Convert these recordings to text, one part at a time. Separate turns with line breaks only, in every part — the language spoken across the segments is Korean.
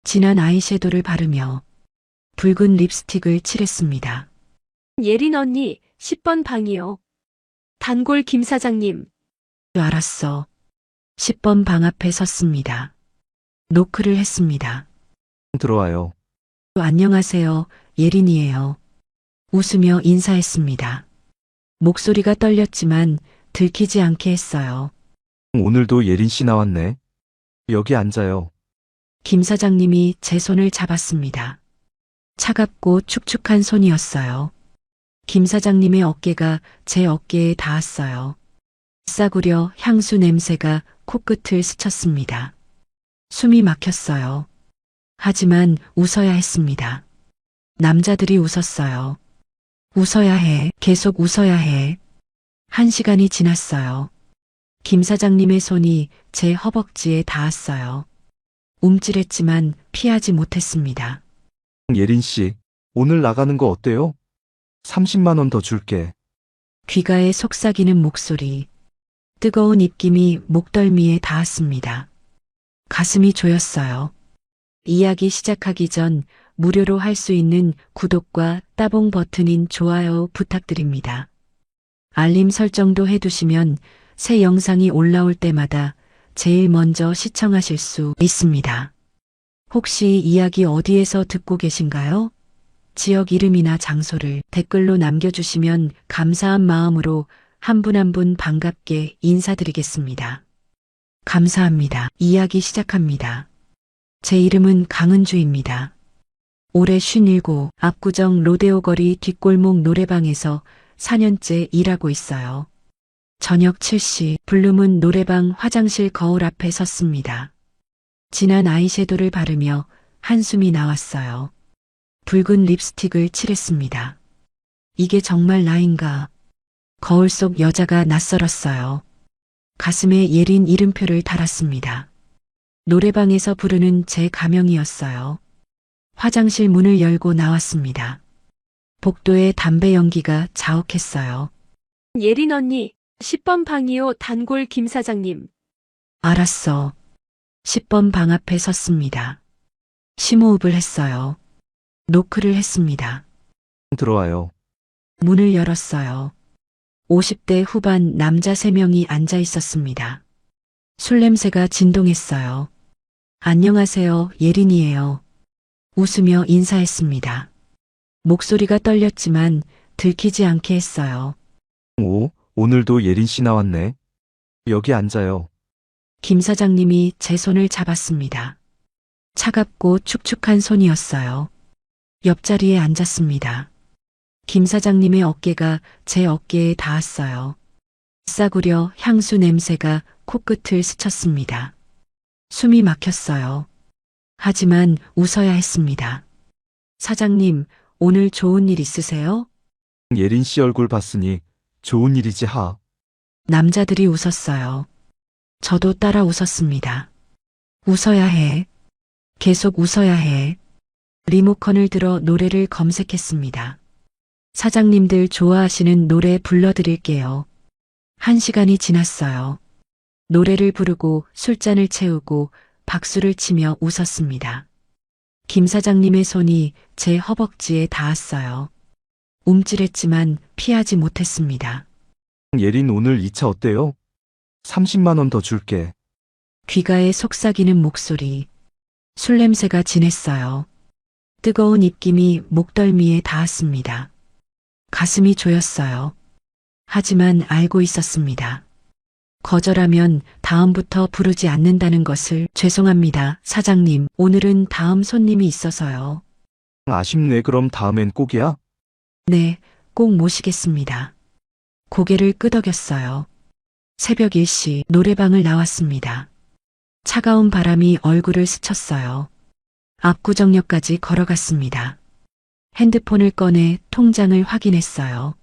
진한 아이섀도를 바르며 붉은 립스틱을 칠했습니다.
예린 언니, 10번 방이요. 단골 김 사장님.
알았어. 10번 방 앞에 섰습니다. 노크를 했습니다.
들어와요.
안녕하세요. 예린이에요. 웃으며 인사했습니다. 목소리가 떨렸지만 들키지 않게 했어요.
오늘도 예린 씨 나왔네. 여기 앉아요.
김 사장님이 제 손을 잡았습니다. 차갑고 축축한 손이었어요. 김 사장님의 어깨가 제 어깨에 닿았어요. 싸구려 향수 냄새가 코끝을 스쳤습니다. 숨이 막혔어요. 하지만 웃어야 했습니다. 남자들이 웃었어요. 웃어야 해. 계속 웃어야 해. 1시간이 지났어요. 김 사장님의 손이 제 허벅지에 닿았어요. 움찔했지만 피하지 못했습니다.
예린 씨, 오늘 나가는 거 어때요? 30만 원 더 줄게.
귀가에 속삭이는 목소리. 뜨거운 입김이 목덜미에 닿았습니다. 가슴이 조였어요. 이야기 시작하기 전 무료로 할 수 있는 구독과 따봉 버튼인 좋아요 부탁드립니다. 알림 설정도 해두시면 새 영상이 올라올 때마다 제일 먼저 시청하실 수 있습니다. 혹시 이야기 어디에서 듣고 계신가요? 지역 이름이나 장소를 댓글로 남겨주시면 감사한 마음으로 한 분 한 분 반갑게 인사드리겠습니다. 감사합니다. 이야기 시작합니다. 제 이름은 강은주입니다. 올해 57, 압구정 로데오 거리 뒷골목 노래방에서 4년째 일하고 있어요. 저녁 7시 블룸은 노래방 화장실 거울 앞에 섰습니다. 진한 아이섀도를 바르며 한숨이 나왔어요. 붉은 립스틱을 칠했습니다. 이게 정말 나인가? 거울 속 여자가 낯설었어요. 가슴에 예린 이름표를 달았습니다. 노래방에서 부르는 제 가명이었어요. 화장실 문을 열고 나왔습니다. 복도에 담배 연기가 자욱했어요.
예린 언니, 10번 방이요. 단골 김 사장님.
알았어. 10번 방 앞에 섰습니다. 심호흡을 했어요. 노크를 했습니다.
들어와요.
문을 열었어요. 50대 후반 남자 3명이 앉아 있었습니다. 술 냄새가 진동했어요. 안녕하세요, 예린이에요. 웃으며 인사했습니다. 목소리가 떨렸지만 들키지 않게 했어요.
오늘도 예린 씨 나왔네. 여기 앉아요.
김 사장님이 제 손을 잡았습니다. 차갑고 축축한 손이었어요. 옆자리에 앉았습니다. 김 사장님의 어깨가 제 어깨에 닿았어요. 싸구려 향수 냄새가 코끝을 스쳤습니다. 숨이 막혔어요. 하지만 웃어야 했습니다. 사장님, 오늘 좋은 일 있으세요?
예린 씨 얼굴 봤으니 좋은 일이지 하.
남자들이 웃었어요. 저도 따라 웃었습니다. 웃어야 해. 계속 웃어야 해. 리모컨을 들어 노래를 검색했습니다. 사장님들 좋아하시는 노래 불러드릴게요. 1시간이 지났어요. 노래를 부르고 술잔을 채우고 박수를 치며 웃었습니다. 김 사장님의 손이 제 허벅지에 닿았어요. 움찔했지만 피하지 못했습니다.
예린 오늘 2차 어때요? 30만 원 더 줄게.
귀가에 속삭이는 목소리. 술 냄새가 진했어요. 뜨거운 입김이 목덜미에 닿았습니다. 가슴이 조였어요. 하지만 알고 있었습니다. 거절하면 다음부터 부르지 않는다는 것을. 죄송합니다, 사장님. 오늘은 다음 손님이 있어서요.
아쉽네. 그럼 다음엔 꼭이야?
네, 꼭 모시겠습니다. 고개를 끄덕였어요. 새벽 1시 노래방을 나왔습니다. 차가운 바람이 얼굴을 스쳤어요. 압구정역까지 걸어갔습니다. 핸드폰을 꺼내 통장을 확인했어요.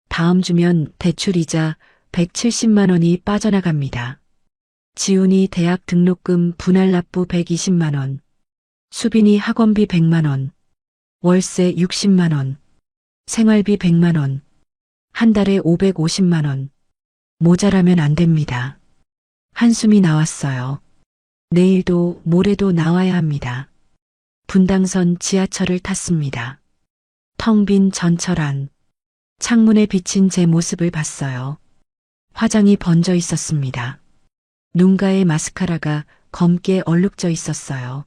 다음 주면 대출이자 170만 원이 빠져나갑니다. 지훈이 대학 등록금 분할 납부 120만 원, 수빈이 학원비 100만 원, 월세 60만 원, 생활비 100만 원, 한 달에 550만 원. 모자라면 안 됩니다. 한숨이 나왔어요. 내일도 모레도 나와야 합니다. 분당선 지하철을 탔습니다. 텅 빈 전철 안. 창문에 비친 제 모습을 봤어요. 화장이 번져 있었습니다. 눈가에 마스카라가 검게 얼룩져 있었어요.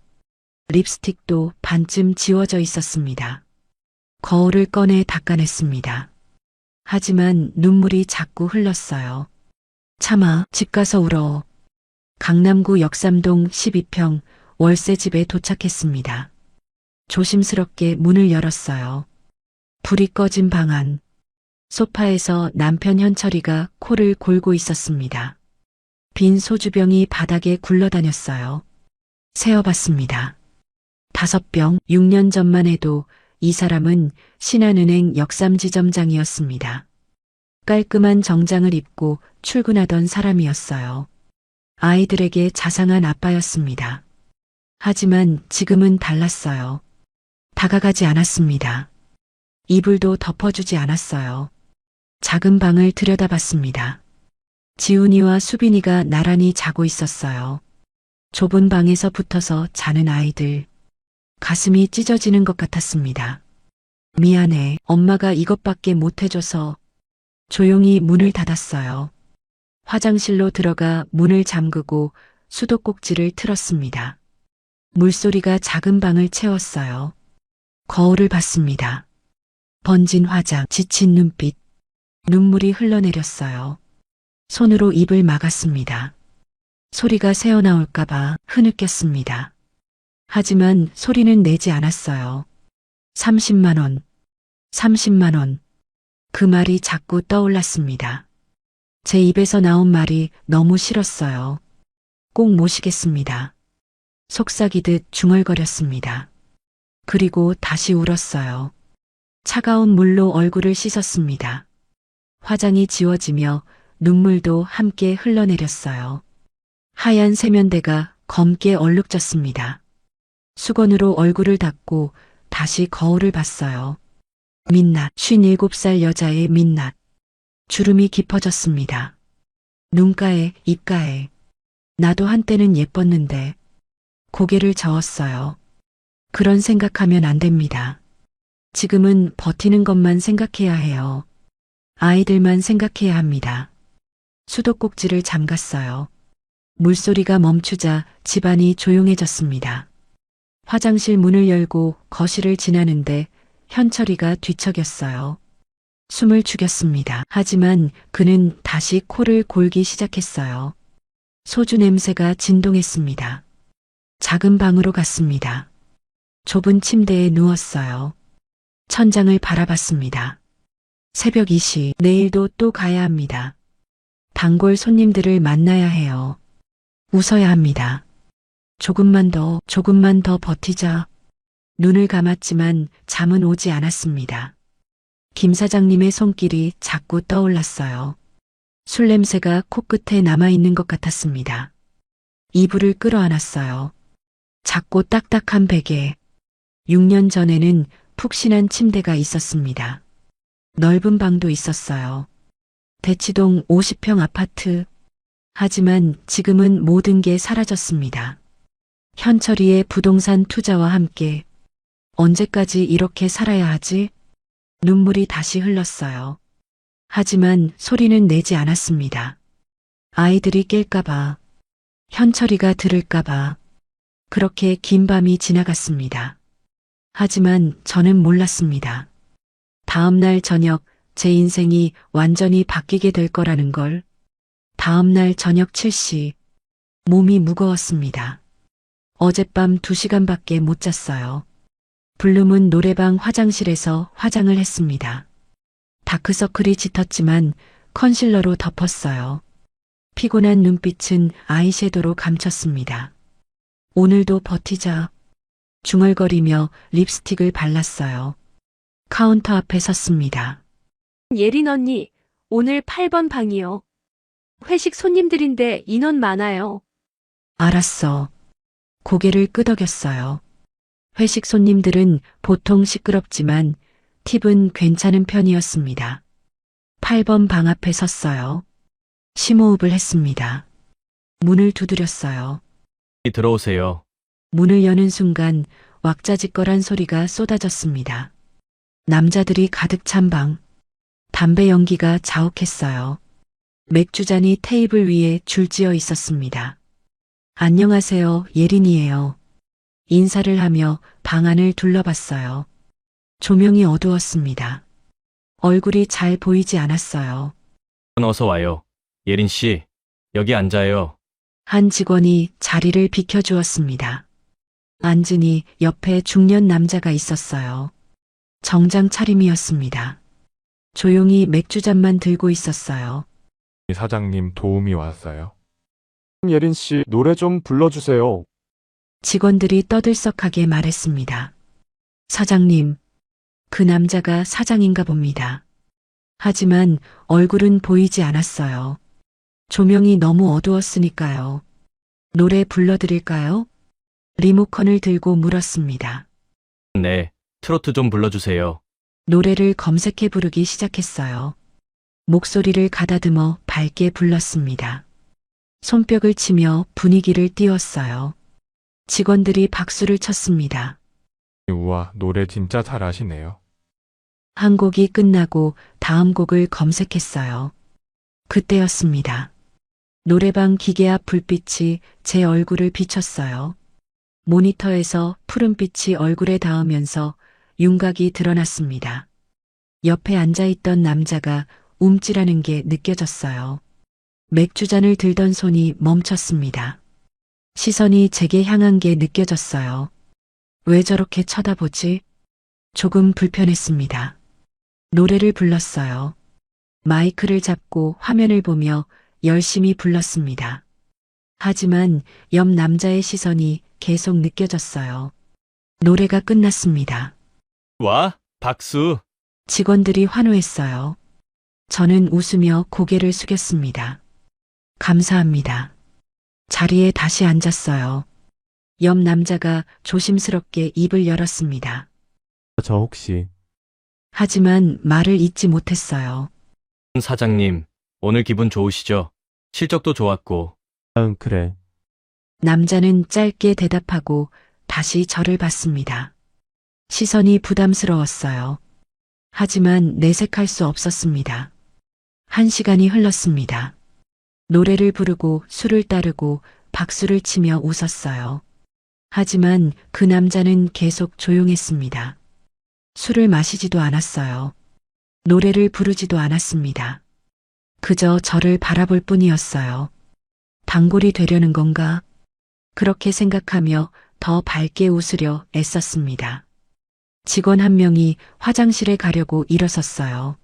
립스틱도 반쯤 지워져 있었습니다. 거울을 꺼내 닦아냈습니다. 하지만 눈물이 자꾸 흘렀어요. 참아, 집 가서 울어. 강남구 역삼동 12평 월세집에 도착했습니다. 조심스럽게 문을 열었어요. 불이 꺼진 방 안. 소파에서 남편 현철이가 코를 골고 있었습니다. 빈 소주병이 바닥에 굴러다녔어요. 세어봤습니다. 5병, 6년 전만 해도 이 사람은 신한은행 역삼지점장이었습니다. 깔끔한 정장을 입고 출근하던 사람이었어요. 아이들에게 자상한 아빠였습니다. 하지만 지금은 달랐어요. 다가가지 않았습니다. 이불도 덮어주지 않았어요. 작은 방을 들여다봤습니다. 지훈이와 수빈이가 나란히 자고 있었어요. 좁은 방에서 붙어서 자는 아이들. 가슴이 찢어지는 것 같았습니다. 미안해, 엄마가 이것밖에 못해줘서. 조용히 문을 닫았어요. 화장실로 들어가 문을 잠그고 수도꼭지를 틀었습니다. 물소리가 작은 방을 채웠어요. 거울을 봤습니다. 번진 화장, 지친 눈빛, 눈물이 흘러내렸어요. 손으로 입을 막았습니다. 소리가 새어나올까봐 흐느꼈습니다. 하지만 소리는 내지 않았어요. 30만 원, 30만 원. 그 말이 자꾸 떠올랐습니다. 제 입에서 나온 말이 너무 싫었어요. 꼭 모시겠습니다. 속삭이듯 중얼거렸습니다. 그리고 다시 울었어요. 차가운 물로 얼굴을 씻었습니다. 화장이 지워지며 눈물도 함께 흘러내렸어요. 하얀 세면대가 검게 얼룩졌습니다. 수건으로 얼굴을 닦고 다시 거울을 봤어요. 민낯, 57살 여자의 민낯. 주름이 깊어졌습니다. 눈가에, 입가에. 나도 한때는 예뻤는데. 고개를 저었어요. 그런 생각하면 안 됩니다. 지금은 버티는 것만 생각해야 해요. 아이들만 생각해야 합니다. 수도꼭지를 잠갔어요. 물소리가 멈추자 집안이 조용해졌습니다. 화장실 문을 열고 거실을 지나는데 현철이가 뒤척였어요. 숨을 죽였습니다. 하지만 그는 다시 코를 골기 시작했어요. 소주 냄새가 진동했습니다. 작은 방으로 갔습니다. 좁은 침대에 누웠어요. 천장을 바라봤습니다. 새벽 2시, 내일도 또 가야 합니다. 단골 손님들을 만나야 해요. 웃어야 합니다. 조금만 더 버티자. 눈을 감았지만 잠은 오지 않았습니다. 김 사장님의 손길이 자꾸 떠올랐어요. 술 냄새가 코끝에 남아있는 것 같았습니다. 이불을 끌어안았어요. 작고 딱딱한 베개. 6년 전에는 푹신한 침대가 있었습니다. 넓은 방도 있었어요. 대치동 50평 아파트. 하지만 지금은 모든 게 사라졌습니다. 현철이의 부동산 투자와 함께 언제까지 이렇게 살아야 하지? 눈물이 다시 흘렀어요. 하지만 소리는 내지 않았습니다. 아이들이 깰까봐, 현철이가 들을까봐. 그렇게 긴 밤이 지나갔습니다. 하지만 저는 몰랐습니다. 다음 날 저녁 제 인생이 완전히 바뀌게 될 거라는 걸. 다음 날 저녁 7시. 몸이 무거웠습니다. 어젯밤 2시간밖에 못 잤어요. 블룸은 노래방 화장실에서 화장을 했습니다. 다크서클이 짙었지만 컨실러로 덮었어요. 피곤한 눈빛은 아이섀도로 감췄습니다. 오늘도 버티자. 중얼거리며 립스틱을 발랐어요. 카운터 앞에 섰습니다.
예린 언니, 오늘 8번 방이요. 회식 손님들인데 인원 많아요.
알았어. 고개를 끄덕였어요. 회식 손님들은 보통 시끄럽지만 팁은 괜찮은 편이었습니다. 8번 방 앞에 섰어요. 심호흡을 했습니다. 문을 두드렸어요.
들어오세요.
문을 여는 순간 왁자지껄한 소리가 쏟아졌습니다. 남자들이 가득 찬 방. 담배 연기가 자욱했어요. 맥주잔이 테이블 위에 줄지어 있었습니다. 안녕하세요, 예린이에요. 인사를 하며 방 안을 둘러봤어요. 조명이 어두웠습니다. 얼굴이 잘 보이지 않았어요.
어서 와요. 예린 씨, 여기 앉아요.
한 직원이 자리를 비켜주었습니다. 앉으니 옆에 중년 남자가 있었어요. 정장 차림이었습니다. 조용히 맥주잔만 들고 있었어요.
사장님 도움이 왔어요. 예린 씨, 노래 좀 불러주세요.
직원들이 떠들썩하게 말했습니다. 사장님, 그 남자가 사장인가 봅니다. 하지만 얼굴은 보이지 않았어요. 조명이 너무 어두웠으니까요. 노래 불러드릴까요? 리모컨을 들고 물었습니다.
네, 트로트 좀 불러주세요.
노래를 검색해 부르기 시작했어요. 목소리를 가다듬어 밝게 불렀습니다. 손뼉을 치며 분위기를 띄웠어요. 직원들이 박수를 쳤습니다.
우와, 노래 진짜 잘하시네요.
한 곡이 끝나고 다음 곡을 검색했어요. 그때였습니다. 노래방 기계 앞 불빛이 제 얼굴을 비췄어요. 모니터에서 푸른빛이 얼굴에 닿으면서 윤곽이 드러났습니다. 옆에 앉아있던 남자가 움찔하는 게 느껴졌어요. 맥주잔을 들던 손이 멈췄습니다. 시선이 제게 향한 게 느껴졌어요. 왜 저렇게 쳐다보지? 조금 불편했습니다. 노래를 불렀어요. 마이크를 잡고 화면을 보며 열심히 불렀습니다. 하지만 옆 남자의 시선이 계속 느껴졌어요. 노래가 끝났습니다.
와, 박수.
직원들이 환호했어요. 저는 웃으며 고개를 숙였습니다. 감사합니다. 자리에 다시 앉았어요. 옆 남자가 조심스럽게 입을 열었습니다.
저 혹시
하지만 말을 잇지 못했어요.
사장님, 오늘 기분 좋으시죠? 실적도 좋았고.
응, 그래.
남자는 짧게 대답하고 다시 저를 봤습니다. 시선이 부담스러웠어요. 하지만 내색할 수 없었습니다. 1시간이 흘렀습니다. 노래를 부르고 술을 따르고 박수를 치며 웃었어요. 하지만 그 남자는 계속 조용했습니다. 술을 마시지도 않았어요. 노래를 부르지도 않았습니다. 그저 저를 바라볼 뿐이었어요. 단골이 되려는 건가? 그렇게 생각하며 더 밝게 웃으려 애썼습니다. 직원 한 명이 화장실에 가려고 일어섰어요.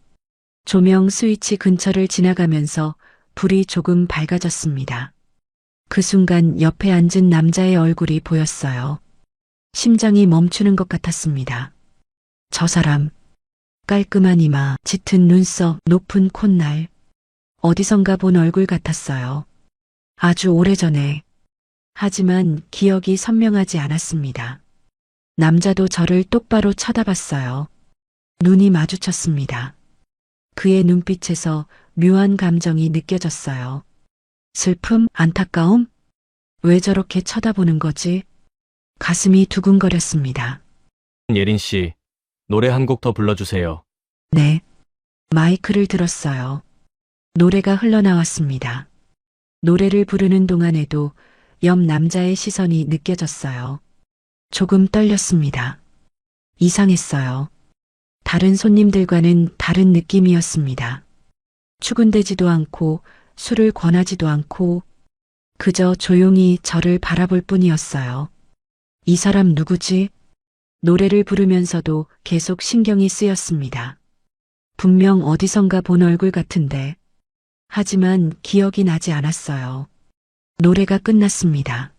조명 스위치 근처를 지나가면서 불이 조금 밝아졌습니다. 그 순간 옆에 앉은 남자의 얼굴이 보였어요. 심장이 멈추는 것 같았습니다. 저 사람, 깔끔한 이마, 짙은 눈썹, 높은 콧날. 어디선가 본 얼굴 같았어요. 아주 오래전에. 하지만 기억이 선명하지 않았습니다. 남자도 저를 똑바로 쳐다봤어요. 눈이 마주쳤습니다. 그의 눈빛에서 묘한 감정이 느껴졌어요. 슬픔, 안타까움? 왜 저렇게 쳐다보는 거지? 가슴이 두근거렸습니다.
예린 씨, 노래 한 곡 더 불러주세요.
네. 마이크를 들었어요. 노래가 흘러나왔습니다. 노래를 부르는 동안에도 옆 남자의 시선이 느껴졌어요. 조금 떨렸습니다. 이상했어요. 다른 손님들과는 다른 느낌이었습니다. 추근대지도 않고 술을 권하지도 않고 그저 조용히 저를 바라볼 뿐이었어요. 이 사람 누구지? 노래를 부르면서도 계속 신경이 쓰였습니다. 분명 어디선가 본 얼굴 같은데. 하지만 기억이 나지 않았어요. 노래가 끝났습니다.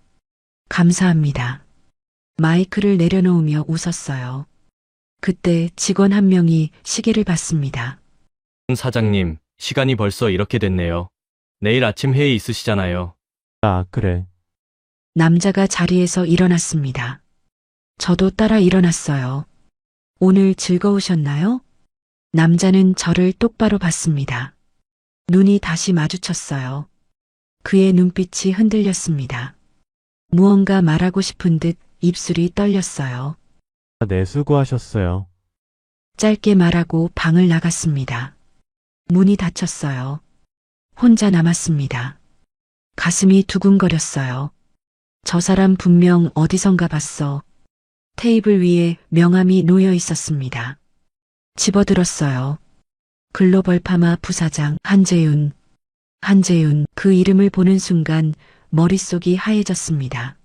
감사합니다. 마이크를 내려놓으며 웃었어요. 그때 직원 한 명이 시계를 봤습니다.
사장님, 시간이 벌써 이렇게 됐네요. 내일 아침 회의 있으시잖아요.
아, 그래.
남자가 자리에서 일어났습니다. 저도 따라 일어났어요. 오늘 즐거우셨나요? 남자는 저를 똑바로 봤습니다. 눈이 다시 마주쳤어요. 그의 눈빛이 흔들렸습니다. 무언가 말하고 싶은 듯 입술이 떨렸어요.
네, 수고하셨어요.
짧게 말하고 방을 나갔습니다. 문이 닫혔어요. 혼자 남았습니다. 가슴이 두근거렸어요. 저 사람 분명 어디선가 봤어. 테이블 위에 명함이 놓여 있었습니다. 집어들었어요. 글로벌 파마 부사장 한재윤. 한재윤, 그 이름을 보는 순간 머릿속이 하얘졌습니다.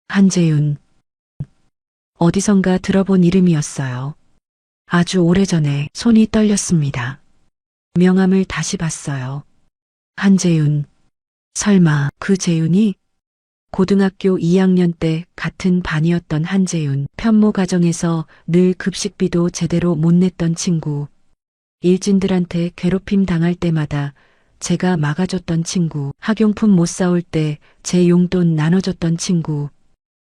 한재윤. 어디선가 들어본 이름이었어요. 아주 오래전에. 손이 떨렸습니다. 명함을 다시 봤어요. 한재윤. 설마 그 재윤이? 고등학교 2학년 때 같은 반이었던 한재윤. 편모 가정에서 늘 급식비도 제대로 못 냈던 친구. 일진들한테 괴롭힘 당할 때마다 제가 막아줬던 친구. 학용품 못 사올 때 제 용돈 나눠줬던 친구.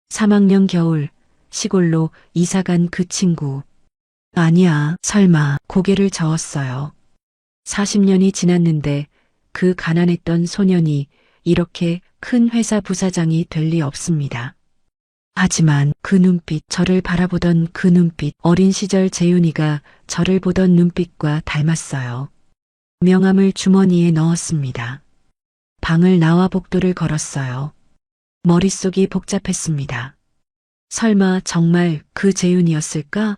3학년 겨울 시골로 이사간 그 친구. 아니야, 설마. 고개를 저었어요. 40년이 지났는데 그 가난했던 소년이 이렇게 큰 회사 부사장이 될 리 없습니다. 하지만 그 눈빛, 저를 바라보던 그 눈빛, 어린 시절 재윤이가 저를 보던 눈빛과 닮았어요. 명함을 주머니에 넣었습니다. 방을 나와 복도를 걸었어요. 머릿속이 복잡했습니다. 설마 정말 그 재윤이었을까?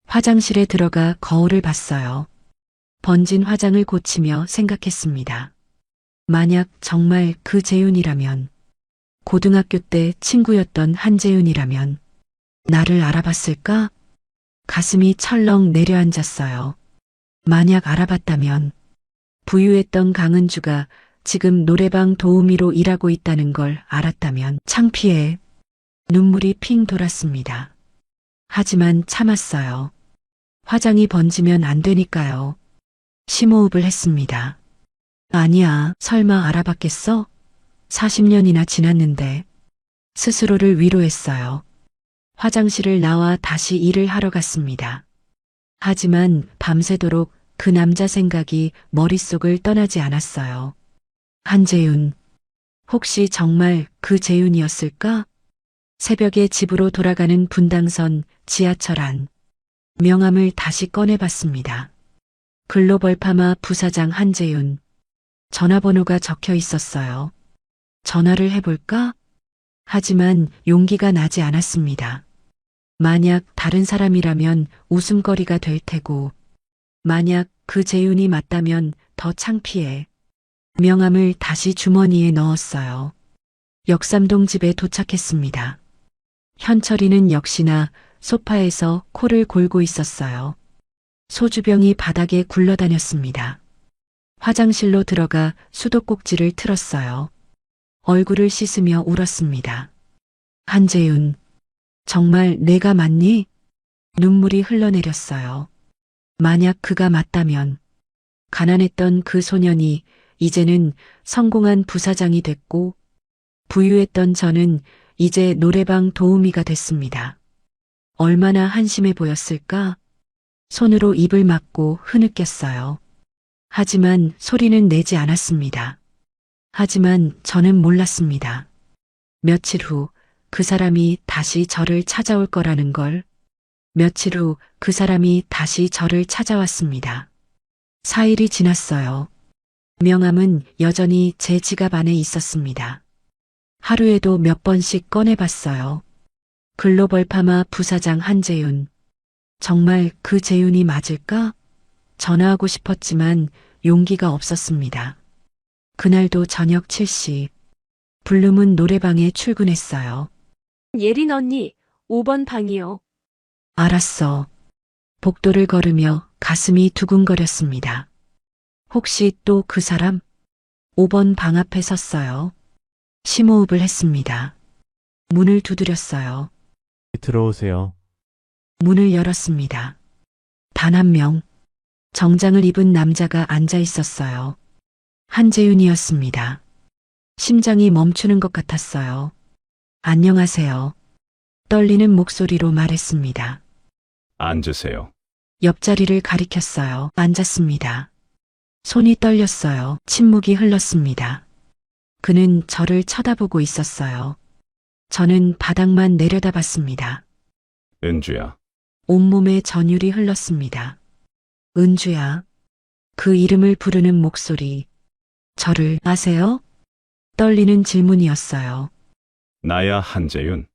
화장실에 들어가 거울을 봤어요. 번진 화장을 고치며 생각했습니다. 만약 정말 그 재윤이라면, 고등학교 때 친구였던 한재윤이라면 나를 알아봤을까? 가슴이 철렁 내려앉았어요. 만약 알아봤다면 부유했던 강은주가 지금 노래방 도우미로 일하고 있다는 걸 알았다면 창피해. 눈물이 핑 돌았습니다. 하지만 참았어요. 화장이 번지면 안 되니까요. 심호흡을 했습니다. 아니야, 설마 알아봤겠어? 40년이나 지났는데. 스스로를 위로했어요. 화장실을 나와 다시 일을 하러 갔습니다. 하지만 밤새도록 그 남자 생각이 머릿속을 떠나지 않았어요. 한재윤. 혹시 정말 그 재윤이었을까? 새벽에 집으로 돌아가는 분당선 지하철 안. 명함을 다시 꺼내봤습니다. 글로벌 파마 부사장 한재윤. 전화번호가 적혀 있었어요. 전화를 해볼까? 하지만 용기가 나지 않았습니다. 만약 다른 사람이라면 웃음거리가 될 테고, 만약 그 재윤이 맞다면 더 창피해. 명함을 다시 주머니에 넣었어요. 역삼동 집에 도착했습니다. 현철이는 역시나 소파에서 코를 골고 있었어요. 소주병이 바닥에 굴러다녔습니다. 화장실로 들어가 수도꼭지를 틀었어요. 얼굴을 씻으며 울었습니다. 한재윤, 정말 내가 맞니? 눈물이 흘러내렸어요. 만약 그가 맞다면, 가난했던 그 소년이 이제는 성공한 부사장이 됐고, 부유했던 저는 이제 노래방 도우미가 됐습니다. 얼마나 한심해 보였을까? 손으로 입을 막고 흐느꼈어요. 하지만 소리는 내지 않았습니다. 하지만 저는 몰랐습니다. 며칠 후 그 사람이 다시 저를 찾아올 거라는 걸. 며칠 후 그 사람이 다시 저를 찾아왔습니다. 4일이 지났어요. 명함은 여전히 제 지갑 안에 있었습니다. 하루에도 몇 번씩 꺼내봤어요. 글로벌 파마 부사장 한재윤. 정말 그 재윤이 맞을까? 전화하고 싶었지만 용기가 없었습니다. 그날도 저녁 7시, 블룸은 노래방에 출근했어요.
예린 언니, 5번 방이요.
알았어. 복도를 걸으며 가슴이 두근거렸습니다. 혹시 또 그 사람? 5번 방 앞에 섰어요. 심호흡을 했습니다. 문을 두드렸어요.
들어오세요.
문을 열었습니다. 단 한 명, 정장을 입은 남자가 앉아 있었어요. 한재윤이었습니다. 심장이 멈추는 것 같았어요. 안녕하세요. 떨리는 목소리로 말했습니다.
앉으세요.
옆자리를 가리켰어요. 앉았습니다. 손이 떨렸어요. 침묵이 흘렀습니다. 그는 저를 쳐다보고 있었어요. 저는 바닥만 내려다봤습니다.
은주야,
온몸에 전율이 흘렀습니다. 은주야. 그 이름을 부르는 목소리. 저를 아세요? 떨리는 질문이었어요.
나야 한재윤.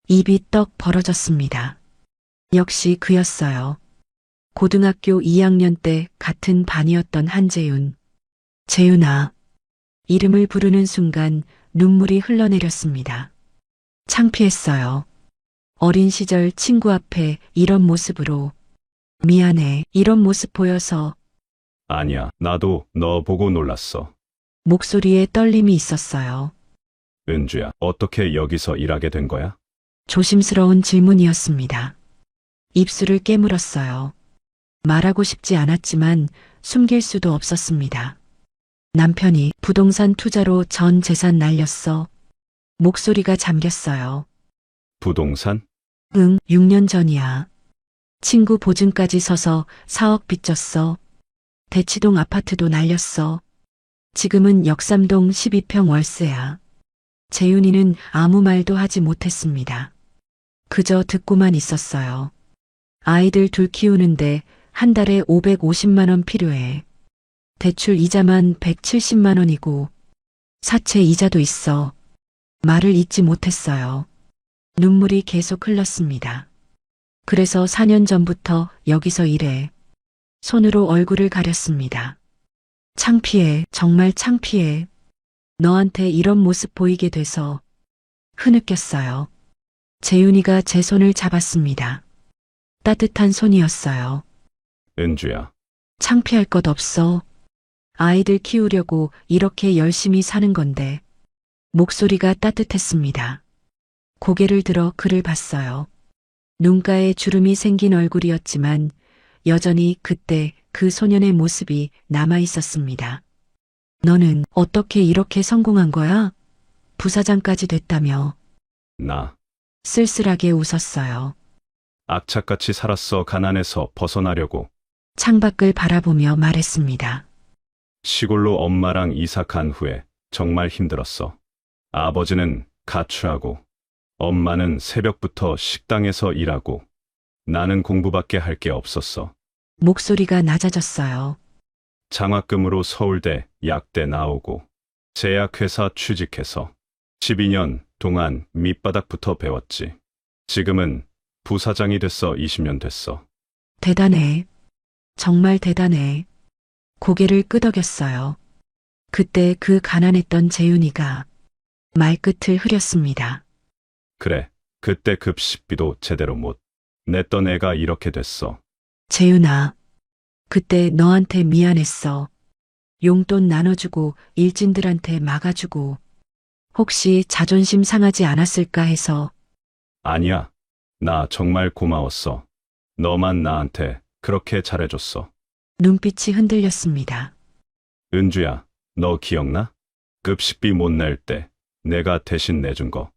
입이 떡 벌어졌습니다. 역시 그였어요. 고등학교 2학년 때 같은 반이었던 한재윤. 재윤아. 이름을 부르는 순간 눈물이 흘러내렸습니다. 창피했어요. 어린 시절 친구 앞에 이런 모습으로. 미안해, 이런 모습 보여서.
아니야, 나도 너 보고 놀랐어.
목소리에 떨림이 있었어요.
은주야, 어떻게 여기서 일하게 된 거야?
조심스러운 질문이었습니다. 입술을 깨물었어요. 말하고 싶지 않았지만 숨길 수도 없었습니다. 남편이 부동산 투자로 전 재산 날렸어. 목소리가 잠겼어요.
부동산?
응, 6년 전이야. 친구 보증까지 서서 4억 빚졌어. 대치동 아파트도 날렸어. 지금은 역삼동 12평 월세야. 재윤이는 아무 말도 하지 못했습니다. 그저 듣고만 있었어요. 아이들 둘 키우는데 한 달에 550만 원 필요해. 대출 이자만 170만 원이고 사채 이자도 있어. 말을 잇지 못했어요. 눈물이 계속 흘렀습니다. 그래서 4년 전부터 여기서 일해. 손으로 얼굴을 가렸습니다. 창피해, 정말 창피해. 너한테 이런 모습 보이게 돼서. 흐느꼈어요. 재윤이가 제 손을 잡았습니다. 따뜻한 손이었어요.
은주야,
창피할 것 없어. 아이들 키우려고 이렇게 열심히 사는 건데. 목소리가 따뜻했습니다. 고개를 들어 그를 봤어요. 눈가에 주름이 생긴 얼굴이었지만 여전히 그때 그 소년의 모습이 남아 있었습니다. 너는 어떻게 이렇게 성공한 거야? 부사장까지 됐다며.
나
쓸쓸하게 웃었어요.
악착같이 살았어. 가난해서 벗어나려고.
창밖을 바라보며 말했습니다.
시골로 엄마랑 이사 간 후에 정말 힘들었어. 아버지는 가출하고 엄마는 새벽부터 식당에서 일하고 나는 공부밖에 할 게 없었어.
목소리가 낮아졌어요.
장학금으로 서울대 약대 나오고 제약회사 취직해서 12년 동안 밑바닥부터 배웠지. 지금은 부사장이 됐어. 20년 됐어.
대단해. 정말 대단해. 고개를 끄덕였어요. 그때 그 가난했던 재윤이가 말끝을 흐렸습니다.
그래, 그때 급식비도 제대로 못 냈던 애가 이렇게 됐어.
재윤아, 그때 너한테 미안했어. 용돈 나눠주고 일진들한테 막아주고 혹시 자존심 상하지 않았을까 해서.
아니야, 나 정말 고마웠어. 너만 나한테 그렇게 잘해줬어.
눈빛이 흔들렸습니다.
은주야, 너 기억나? 급식비 못 낼 때 내가 대신 내준 거.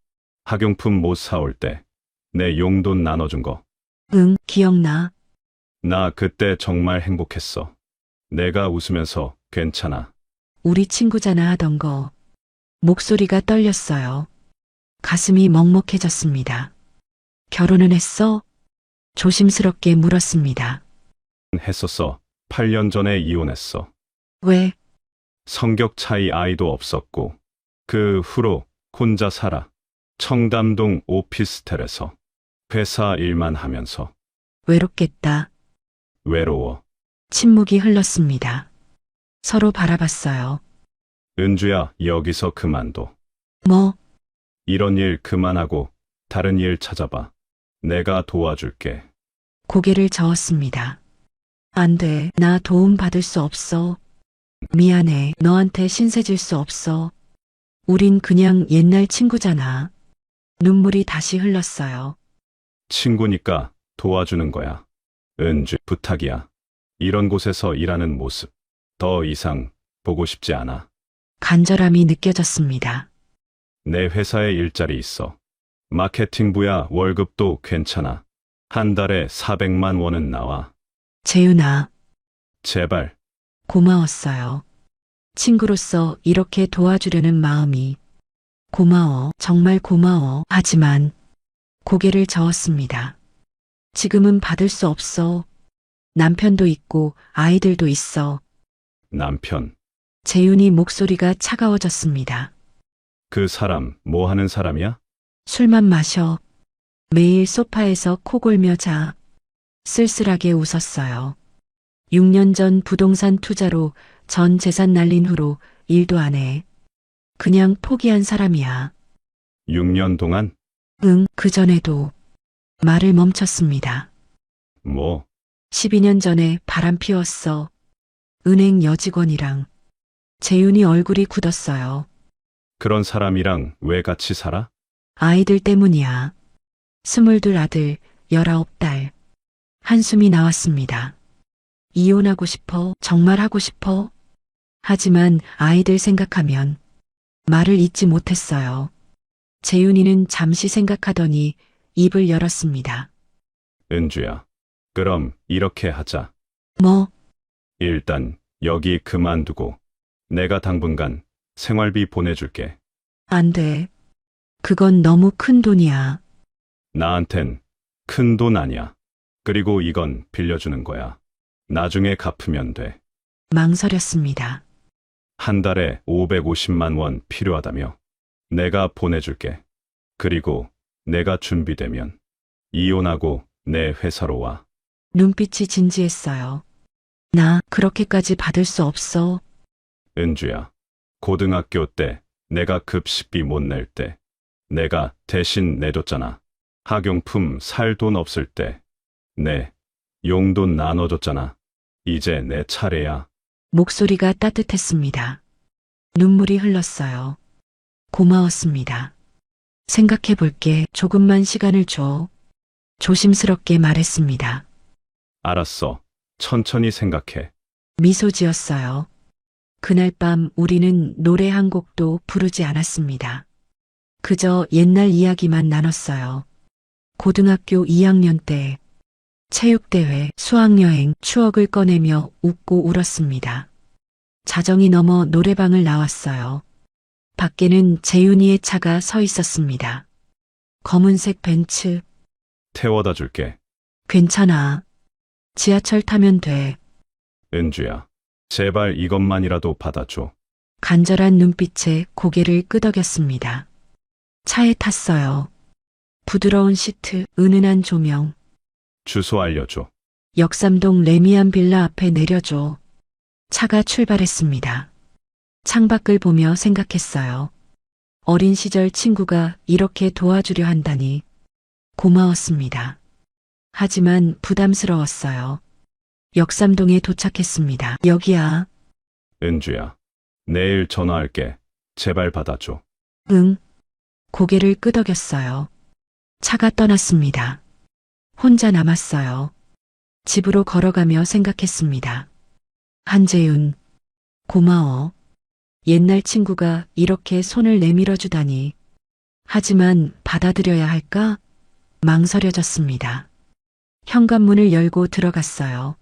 학용품 못 사올 때 내 용돈 나눠준 거.
응, 기억나.
나 그때 정말 행복했어. 내가 웃으면서 괜찮아.
우리 친구잖아 하던 거. 목소리가 떨렸어요. 가슴이 먹먹해졌습니다. 결혼은 했어? 조심스럽게 물었습니다.
했었어. 8년 전에 이혼했어.
왜?
성격 차이 아이도 없었고 그 후로 혼자 살아. 청담동 오피스텔에서 회사 일만 하면서.
외롭겠다.
외로워.
침묵이 흘렀습니다. 서로 바라봤어요.
은주야, 여기서 그만둬.
뭐?
이런 일 그만하고 다른 일 찾아봐. 내가 도와줄게.
고개를 저었습니다. 안 돼. 나 도움 받을 수 없어. 미안해. 너한테 신세 질 수 없어. 우린 그냥 옛날 친구잖아. 눈물이 다시 흘렀어요.
친구니까 도와주는 거야. 은주, 부탁이야. 이런 곳에서 일하는 모습 더 이상 보고 싶지 않아.
간절함이 느껴졌습니다.
내 회사에 일자리 있어. 마케팅부야. 월급도 괜찮아. 한 달에 400만 원은 나와.
재윤아,
제발.
고마웠어요. 친구로서 이렇게 도와주려는 마음이. 고마워. 정말 고마워. 하지만 고개를 저었습니다. 지금은 받을 수 없어. 남편도 있고 아이들도 있어.
남편,
재윤이 목소리가 차가워졌습니다.
그 사람 뭐 하는 사람이야?
술만 마셔. 매일 소파에서 코 골며 자. 쓸쓸하게 웃었어요. 6년 전 부동산 투자로 전 재산 날린 후로 일도 안 해. 그냥 포기한 사람이야.
6년 동안?
응, 그전에도. 말을 멈췄습니다.
뭐,
12년 전에 바람 피웠어. 은행 여직원이랑. 재윤이 얼굴이 굳었어요.
그런 사람이랑 왜 같이 살아?
아이들 때문이야. 22 아들, 19딸. 한숨이 나왔습니다. 이혼하고 싶어? 정말 하고 싶어? 하지만 아이들 생각하면 말을 잇지 못했어요. 재윤이는 잠시 생각하더니 입을 열었습니다.
은주야, 그럼 이렇게 하자.
뭐,
일단 여기 그만두고 내가 당분간 생활비 보내줄게.
안 돼. 그건 너무 큰 돈이야.
나한텐 큰 돈 아니야. 그리고 이건 빌려주는 거야. 나중에 갚으면 돼.
망설였습니다.
한 달에 550만 원 필요하다며. 내가 보내줄게. 그리고 내가 준비되면 이혼하고 내 회사로 와.
눈빛이 진지했어요. 나 그렇게까지 받을 수 없어.
은주야, 고등학교 때 내가 급식비 못 낼 때 내가 대신 내줬잖아. 학용품 살 돈 없을 때 내 용돈 나눠줬잖아. 이제 내 차례야.
목소리가 따뜻했습니다. 눈물이 흘렀어요. 고마웠습니다. 생각해 볼게. 조금만 시간을 줘. 조심스럽게 말했습니다.
알았어. 천천히 생각해.
미소 지었어요. 그날 밤 우리는 노래 한 곡도 부르지 않았습니다. 그저 옛날 이야기만 나눴어요. 고등학교 2학년 때 체육대회, 수학여행, 추억을 꺼내며 웃고 울었습니다. 자정이 넘어 노래방을 나왔어요. 밖에는 재윤이의 차가 서 있었습니다. 검은색 벤츠.
태워다 줄게.
괜찮아. 지하철 타면 돼.
은주야, 제발 이것만이라도 받아줘.
간절한 눈빛에 고개를 끄덕였습니다. 차에 탔어요. 부드러운 시트, 은은한 조명.
주소 알려줘.
역삼동 레미안 빌라 앞에 내려줘. 차가 출발했습니다. 창밖을 보며 생각했어요. 어린 시절 친구가 이렇게 도와주려 한다니 고마웠습니다. 하지만 부담스러웠어요. 역삼동에 도착했습니다. 여기야.
은주야, 내일 전화할게. 제발 받아줘.
응. 고개를 끄덕였어요. 차가 떠났습니다. 혼자 남았어요. 집으로 걸어가며 생각했습니다. 한재윤, 고마워. 옛날 친구가 이렇게 손을 내밀어 주다니. 하지만 받아들여야 할까? 망설여졌습니다. 현관문을 열고 들어갔어요.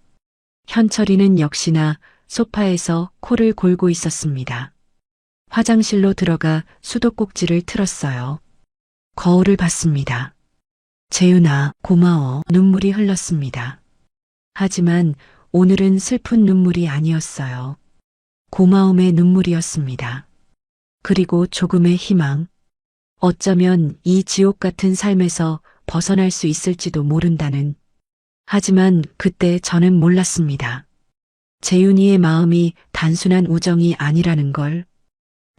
현철이는 역시나 소파에서 코를 골고 있었습니다. 화장실로 들어가 수도꼭지를 틀었어요. 거울을 봤습니다. 재윤아, 고마워. 눈물이 흘렀습니다. 하지만 오늘은 슬픈 눈물이 아니었어요. 고마움의 눈물이었습니다. 그리고 조금의 희망. 어쩌면 이 지옥 같은 삶에서 벗어날 수 있을지도 모른다는. 하지만 그때 저는 몰랐습니다. 재윤이의 마음이 단순한 우정이 아니라는 걸.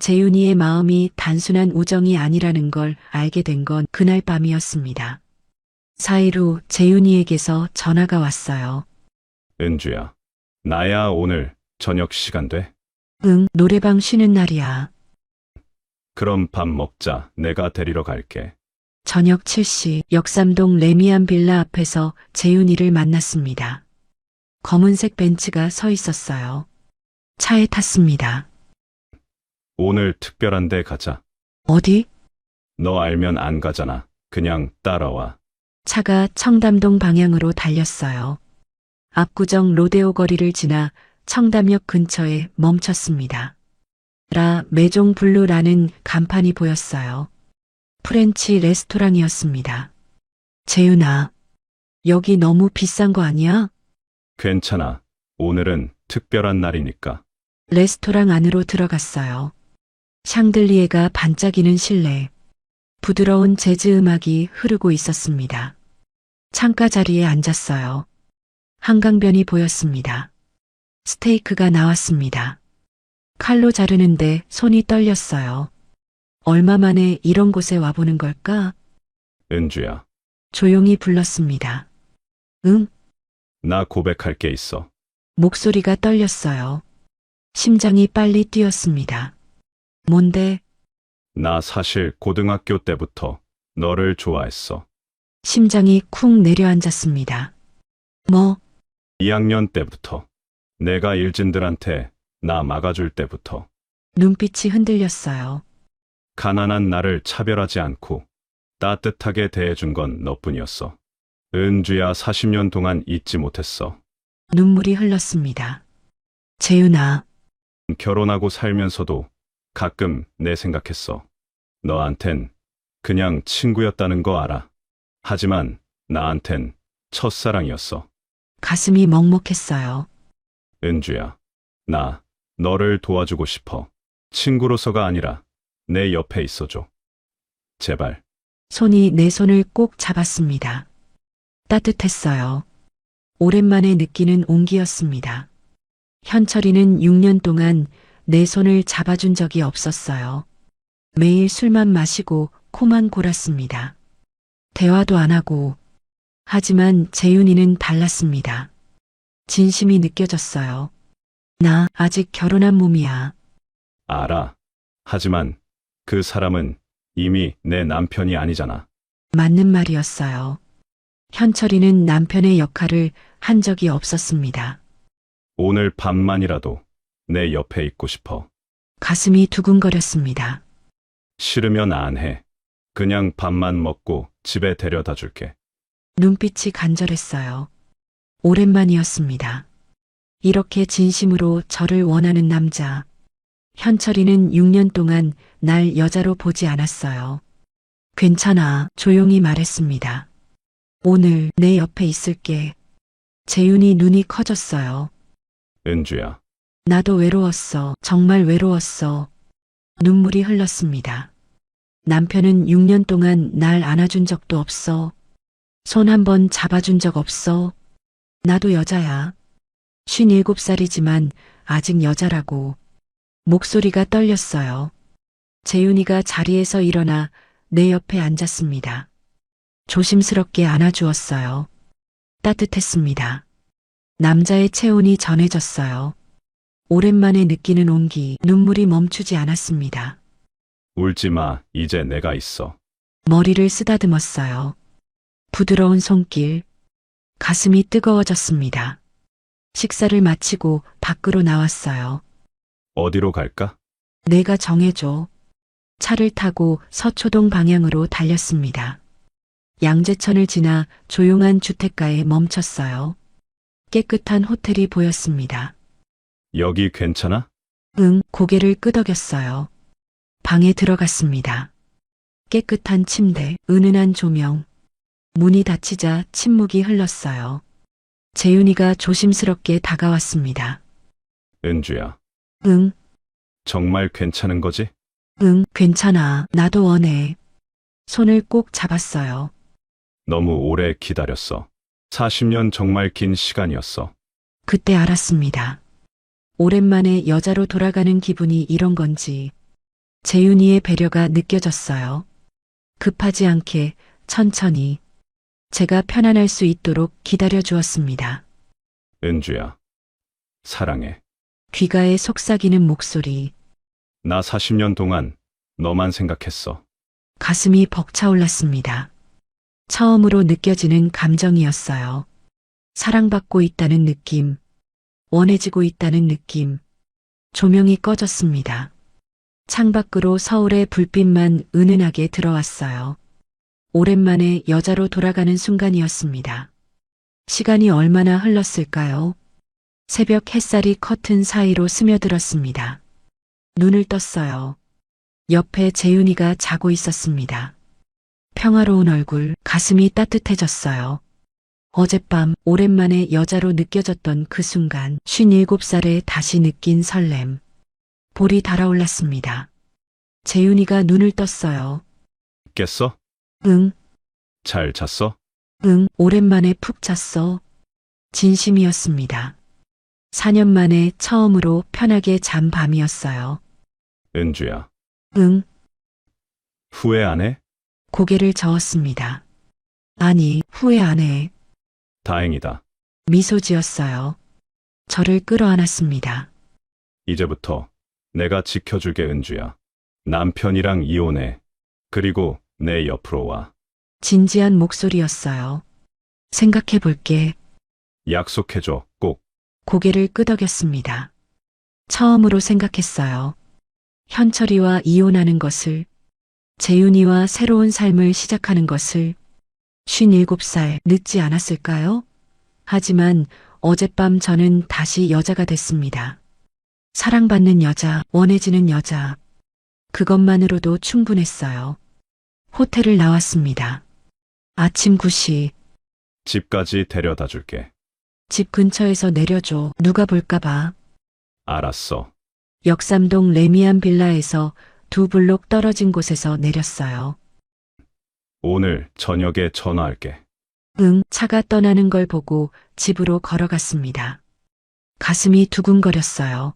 재윤이의 마음이 단순한 우정이 아니라는 걸 알게 된 건 그날 밤이었습니다. 4일 후 재윤이에게서 전화가 왔어요.
은주야, 나야 오늘 저녁 시간 돼?
응, 노래방 쉬는 날이야.
그럼 밥 먹자. 내가 데리러 갈게.
저녁 7시 역삼동 레미안 빌라 앞에서 재윤이를 만났습니다. 검은색 벤츠가 서 있었어요. 차에 탔습니다.
오늘 특별한 데 가자.
어디?
너 알면 안 가잖아. 그냥 따라와.
차가 청담동 방향으로 달렸어요. 압구정 로데오 거리를 지나 청담역 근처에 멈췄습니다. 라 메종 블루라는 간판이 보였어요. 프렌치 레스토랑이었습니다. 재윤아, 여기 너무 비싼 거 아니야?
괜찮아. 오늘은 특별한 날이니까.
레스토랑 안으로 들어갔어요. 샹들리에가 반짝이는 실내, 부드러운 재즈 음악이 흐르고 있었습니다. 창가 자리에 앉았어요. 한강변이 보였습니다. 스테이크가 나왔습니다. 칼로 자르는데 손이 떨렸어요. 얼마 만에 이런 곳에 와보는 걸까?
은주야,
조용히 불렀습니다. 응?
나 고백할 게 있어.
목소리가 떨렸어요. 심장이 빨리 뛰었습니다. 뭔데?
나 사실 고등학교 때부터 너를 좋아했어.
심장이 쿵 내려앉았습니다. 뭐?
2학년 때부터. 내가 일진들한테 나 막아줄 때부터.
눈빛이 흔들렸어요.
가난한 나를 차별하지 않고 따뜻하게 대해준 건 너뿐이었어. 은주야, 40년 동안 잊지 못했어.
눈물이 흘렀습니다. 재윤아,
결혼하고 살면서도 가끔 내 생각했어. 너한텐 그냥 친구였다는 거 알아. 하지만 나한텐 첫사랑이었어.
가슴이 먹먹했어요.
은주야, 나 너를 도와주고 싶어. 친구로서가 아니라 내 옆에 있어줘. 제발.
손이 내 손을 꼭 잡았습니다. 따뜻했어요. 오랜만에 느끼는 온기였습니다. 현철이는 6년 동안 내 손을 잡아준 적이 없었어요. 매일 술만 마시고 코만 골았습니다. 대화도 안 하고. 하지만 재윤이는 달랐습니다. 진심이 느껴졌어요. 나 아직 결혼한 몸이야.
알아. 하지만 그 사람은 이미 내 남편이 아니잖아.
맞는 말이었어요. 현철이는 남편의 역할을 한 적이 없었습니다.
오늘 밤만이라도 내 옆에 있고 싶어.
가슴이 두근거렸습니다.
싫으면 안 해. 그냥 밥만 먹고 집에 데려다 줄게.
눈빛이 간절했어요. 오랜만이었습니다. 이렇게 진심으로 저를 원하는 남자. 현철이는 6년 동안 날 여자로 보지 않았어요. 괜찮아, 조용히 말했습니다. 오늘 내 옆에 있을게. 재윤이 눈이 커졌어요.
은주야,
나도 외로웠어. 정말 외로웠어. 눈물이 흘렀습니다. 남편은 6년 동안 날 안아준 적도 없어. 손 한 번 잡아준 적 없어. 나도 여자야. 57살이지만 아직 여자라고. 목소리가 떨렸어요. 재윤이가 자리에서 일어나 내 옆에 앉았습니다. 조심스럽게 안아주었어요. 따뜻했습니다. 남자의 체온이 전해졌어요. 오랜만에 느끼는 온기, 눈물이 멈추지 않았습니다.
울지 마. 이제 내가 있어.
머리를 쓰다듬었어요. 부드러운 손길, 가슴이 뜨거워졌습니다. 식사를 마치고 밖으로 나왔어요.
어디로 갈까?
내가 정해줘. 차를 타고 서초동 방향으로 달렸습니다. 양재천을 지나 조용한 주택가에 멈췄어요. 깨끗한 호텔이 보였습니다.
여기 괜찮아?
응, 고개를 끄덕였어요. 방에 들어갔습니다. 깨끗한 침대, 은은한 조명. 문이 닫히자 침묵이 흘렀어요. 재윤이가 조심스럽게 다가왔습니다.
은주야,
응,
정말 괜찮은 거지?
응, 괜찮아. 나도 원해. 손을 꼭 잡았어요.
너무 오래 기다렸어. 40년 정말 긴 시간이었어.
그때 알았습니다. 오랜만에 여자로 돌아가는 기분이 이런 건지. 재윤이의 배려가 느껴졌어요. 급하지 않게 천천히 제가 편안할 수 있도록 기다려 주었습니다.
은주야, 사랑해.
귀가에 속삭이는 목소리,
나 40년 동안 너만 생각했어.
가슴이 벅차올랐습니다. 처음으로 느껴지는 감정이었어요. 사랑받고 있다는 느낌, 원해지고 있다는 느낌. 조명이 꺼졌습니다. 창밖으로 서울의 불빛만 은은하게 들어왔어요. 오랜만에 여자로 돌아가는 순간이었습니다. 시간이 얼마나 흘렀을까요? 새벽 햇살이 커튼 사이로 스며들었습니다. 눈을 떴어요. 옆에 재윤이가 자고 있었습니다. 평화로운 얼굴, 가슴이 따뜻해졌어요. 어젯밤 오랜만에 여자로 느껴졌던 그 순간 57살에 다시 느낀 설렘. 볼이 달아올랐습니다. 재윤이가 눈을 떴어요.
깼어?
응,
잘 잤어?
응, 오랜만에 푹 잤어. 진심이었습니다. 4년 만에 처음으로 편하게 잔 밤이었어요.
은주야,
응,
후회 안 해?
고개를 저었습니다. 아니, 후회 안 해.
다행이다.
미소 지었어요. 저를 끌어안았습니다.
이제부터 내가 지켜줄게, 은주야. 남편이랑 이혼해. 그리고 내 옆으로 와.
진지한 목소리였어요. 생각해 볼게.
약속해줘, 꼭.
고개를 끄덕였습니다. 처음으로 생각했어요. 현철이와 이혼하는 것을, 재윤이와 새로운 삶을 시작하는 것을 57살 늦지 않았을까요? 하지만 어젯밤 저는 다시 여자가 됐습니다. 사랑받는 여자, 원해지는 여자. 그것만으로도 충분했어요. 호텔을 나왔습니다. 아침 9시,
집까지 데려다 줄게.
집 근처에서 내려줘. 누가 볼까봐.
알았어.
역삼동 레미안 빌라에서 2블록 떨어진 곳에서 내렸어요.
오늘 저녁에 전화할게.
응, 차가 떠나는 걸 보고 집으로 걸어갔습니다. 가슴이 두근거렸어요.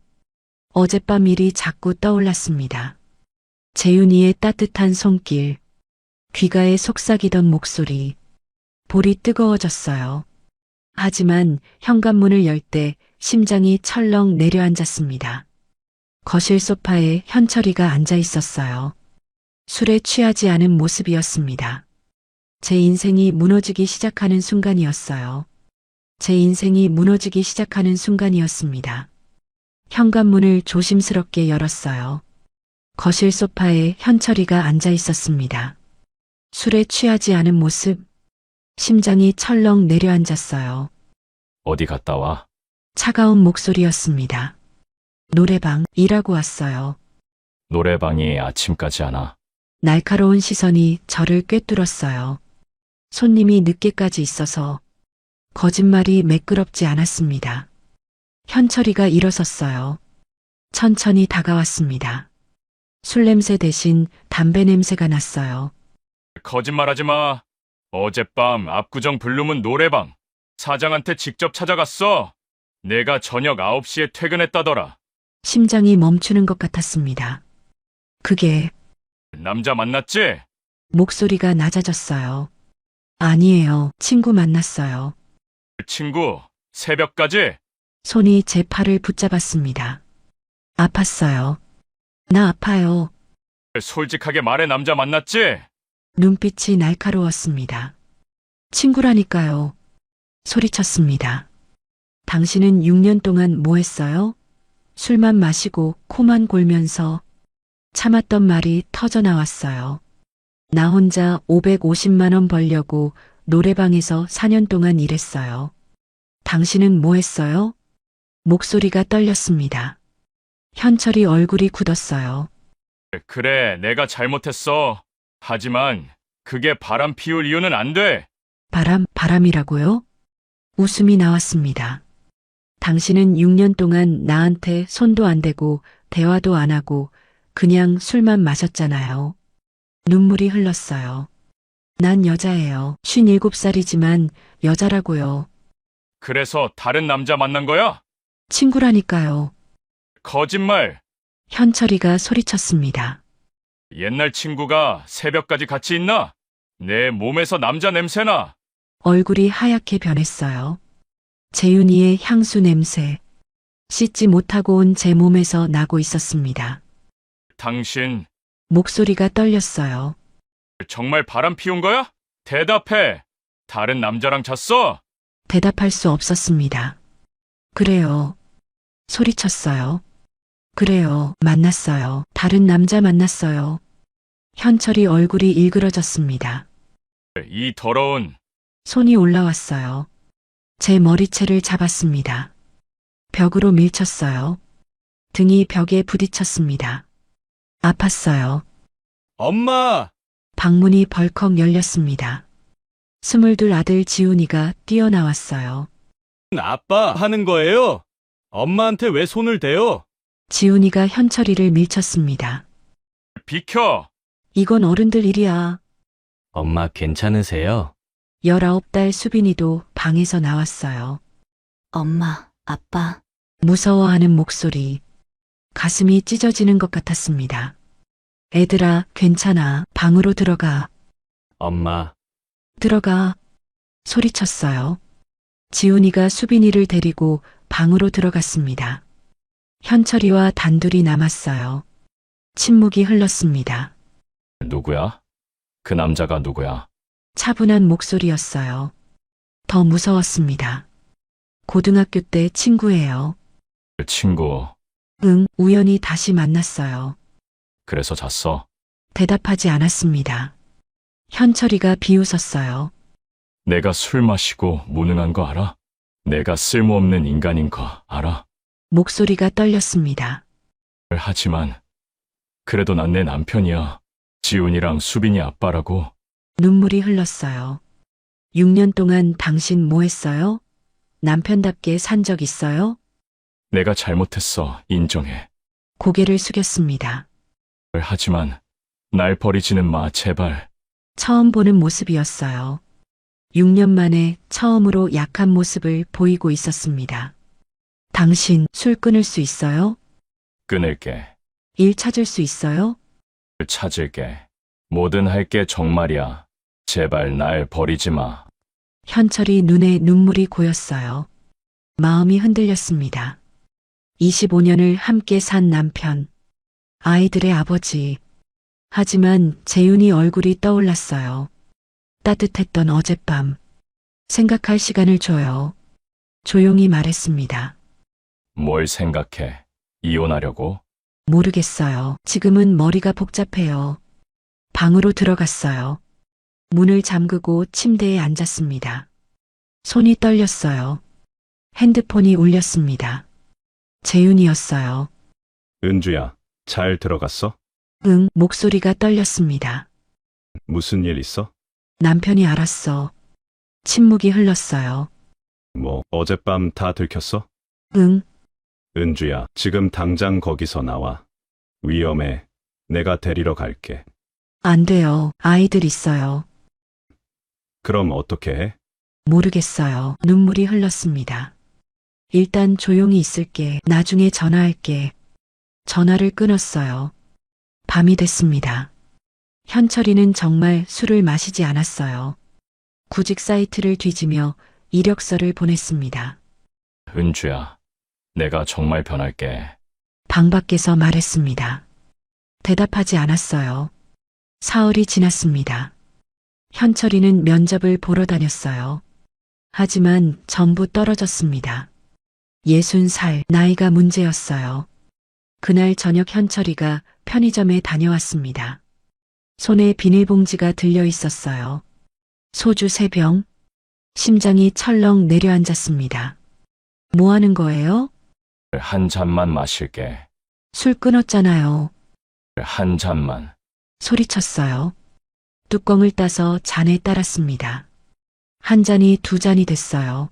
어젯밤 일이 자꾸 떠올랐습니다. 재윤이의 따뜻한 손길, 귀가에 속삭이던 목소리, 볼이 뜨거워졌어요. 하지만 현관문을 열 때 심장이 철렁 내려앉았습니다. 거실 소파에 현철이가 앉아 있었어요. 술에 취하지 않은 모습이었습니다. 제 인생이 무너지기 시작하는 순간이었어요. 제 인생이 무너지기 시작하는 순간이었습니다. 현관문을 조심스럽게 열었어요. 거실 소파에 현철이가 앉아 있었습니다. 술에 취하지 않은 모습, 심장이 철렁 내려앉았어요.
어디 갔다 와?
차가운 목소리였습니다. 노래방, 일하고 왔어요.
노래방이 아침까지 하나?
날카로운 시선이 저를 꿰뚫었어요. 손님이 늦게까지 있어서 거짓말이 매끄럽지 않았습니다. 현철이가 일어섰어요. 천천히 다가왔습니다. 술 냄새 대신 담배 냄새가 났어요.
거짓말하지 마. 어젯밤 압구정 블루문 노래방 사장한테 직접 찾아갔어. 내가 저녁 9시에 퇴근했다더라.
심장이 멈추는 것 같았습니다. 그게
남자 만났지?
목소리가 낮아졌어요. 아니에요. 친구 만났어요.
친구, 새벽까지?
손이 제 팔을 붙잡았습니다. 아팠어요. 나 아파요.
솔직하게 말해, 남자 만났지?
눈빛이 날카로웠습니다. 친구라니까요. 소리쳤습니다. 당신은 6년 동안 뭐 했어요? 술만 마시고 코만 골면서 참았던 말이 터져 나왔어요. 나 혼자 550만 원 벌려고 노래방에서 4년 동안 일했어요. 당신은 뭐 했어요? 목소리가 떨렸습니다. 현철이 얼굴이 굳었어요.
그래, 내가 잘못했어. 하지만 그게 바람 피울 이유는 안 돼.
바람이라고요? 웃음이 나왔습니다. 당신은 6년 동안 나한테 손도 안 대고 대화도 안 하고 그냥 술만 마셨잖아요. 눈물이 흘렀어요. 난 여자예요. 57살이지만 여자라고요.
그래서 다른 남자 만난 거야?
친구라니까요.
거짓말.
현철이가 소리쳤습니다.
옛날 친구가 새벽까지 같이 있나? 내 몸에서 남자 냄새나.
얼굴이 하얗게 변했어요. 재윤이의 향수 냄새. 씻지 못하고 온 제 몸에서 나고 있었습니다.
당신
목소리가 떨렸어요.
정말 바람 피운 거야? 대답해. 다른 남자랑 잤어?
대답할 수 없었습니다. 그래요. 소리쳤어요. 그래요. 만났어요. 다른 남자 만났어요. 현철이 얼굴이 일그러졌습니다.
이 더러운.
손이 올라왔어요. 제 머리채를 잡았습니다. 벽으로 밀쳤어요. 등이 벽에 부딪혔습니다. 아팠어요.
엄마!
방문이 벌컥 열렸습니다. 22 아들 지훈이가 뛰어나왔어요.
아빠 하는 거예요? 엄마한테 왜 손을 대요?
지훈이가 현철이를 밀쳤습니다.
비켜!
이건 어른들 일이야.
엄마 괜찮으세요?
19달 수빈이도 방에서 나왔어요.
엄마, 아빠,
무서워하는 목소리. 가슴이 찢어지는 것 같았습니다. 애들아, 괜찮아. 방으로 들어가.
엄마,
들어가. 소리쳤어요. 지훈이가 수빈이를 데리고 방으로 들어갔습니다. 현철이와 단둘이 남았어요. 침묵이 흘렀습니다.
누구야? 그 남자가 누구야?
차분한 목소리였어요. 더 무서웠습니다. 고등학교 때 친구예요.
그 친구.
응, 우연히 다시 만났어요.
그래서 잤어?
대답하지 않았습니다. 현철이가 비웃었어요.
내가 술 마시고 무능한 거 알아? 내가 쓸모없는 인간인 거 알아?
목소리가 떨렸습니다.
하지만 그래도 난 내 남편이야. 지훈이랑 수빈이 아빠라고.
눈물이 흘렀어요. 6년 동안 당신 뭐 했어요? 남편답게 산 적 있어요?
내가 잘못했어. 인정해.
고개를 숙였습니다.
하지만 날 버리지는 마, 제발.
처음 보는 모습이었어요. 6년 만에 처음으로 약한 모습을 보이고 있었습니다. 당신 술 끊을 수 있어요?
끊을게.
일 찾을 수 있어요?
찾을게. 뭐든 할게 정말이야. 제발 날 버리지 마.
현철이 눈에 눈물이 고였어요. 마음이 흔들렸습니다. 25년을 함께 산 남편, 아이들의 아버지. 하지만 재윤이 얼굴이 떠올랐어요. 따뜻했던 어젯밤. 생각할 시간을 줘요. 조용히 말했습니다.
뭘 생각해? 이혼하려고?
모르겠어요. 지금은 머리가 복잡해요. 방으로 들어갔어요. 문을 잠그고 침대에 앉았습니다. 손이 떨렸어요. 핸드폰이 울렸습니다. 재윤이었어요.
은주야, 잘 들어갔어?
응, 목소리가 떨렸습니다.
무슨 일 있어?
남편이 알았어. 침묵이 흘렀어요.
뭐, 어젯밤 다 들켰어?
응,
은주야, 지금 당장 거기서 나와. 위험해. 내가 데리러 갈게.
안 돼요. 아이들 있어요.
그럼 어떻게 해?
모르겠어요. 눈물이 흘렀습니다. 일단 조용히 있을게. 나중에 전화할게. 전화를 끊었어요. 밤이 됐습니다. 현철이는 정말 술을 마시지 않았어요. 구직 사이트를 뒤지며 이력서를 보냈습니다.
은주야, 내가 정말 변할게.
방 밖에서 말했습니다. 대답하지 않았어요. 사흘이 지났습니다. 현철이는 면접을 보러 다녔어요. 하지만 전부 떨어졌습니다. 60살 나이가 문제였어요. 그날 저녁 현철이가 편의점에 다녀왔습니다. 손에 비닐봉지가 들려 있었어요. 소주 3병. 심장이 철렁 내려앉았습니다. 뭐 하는 거예요?
한 잔만 마실게.
술 끊었잖아요.
한 잔만.
소리쳤어요. 뚜껑을 따서 잔에 따랐습니다. 한 잔이 2잔이 됐어요.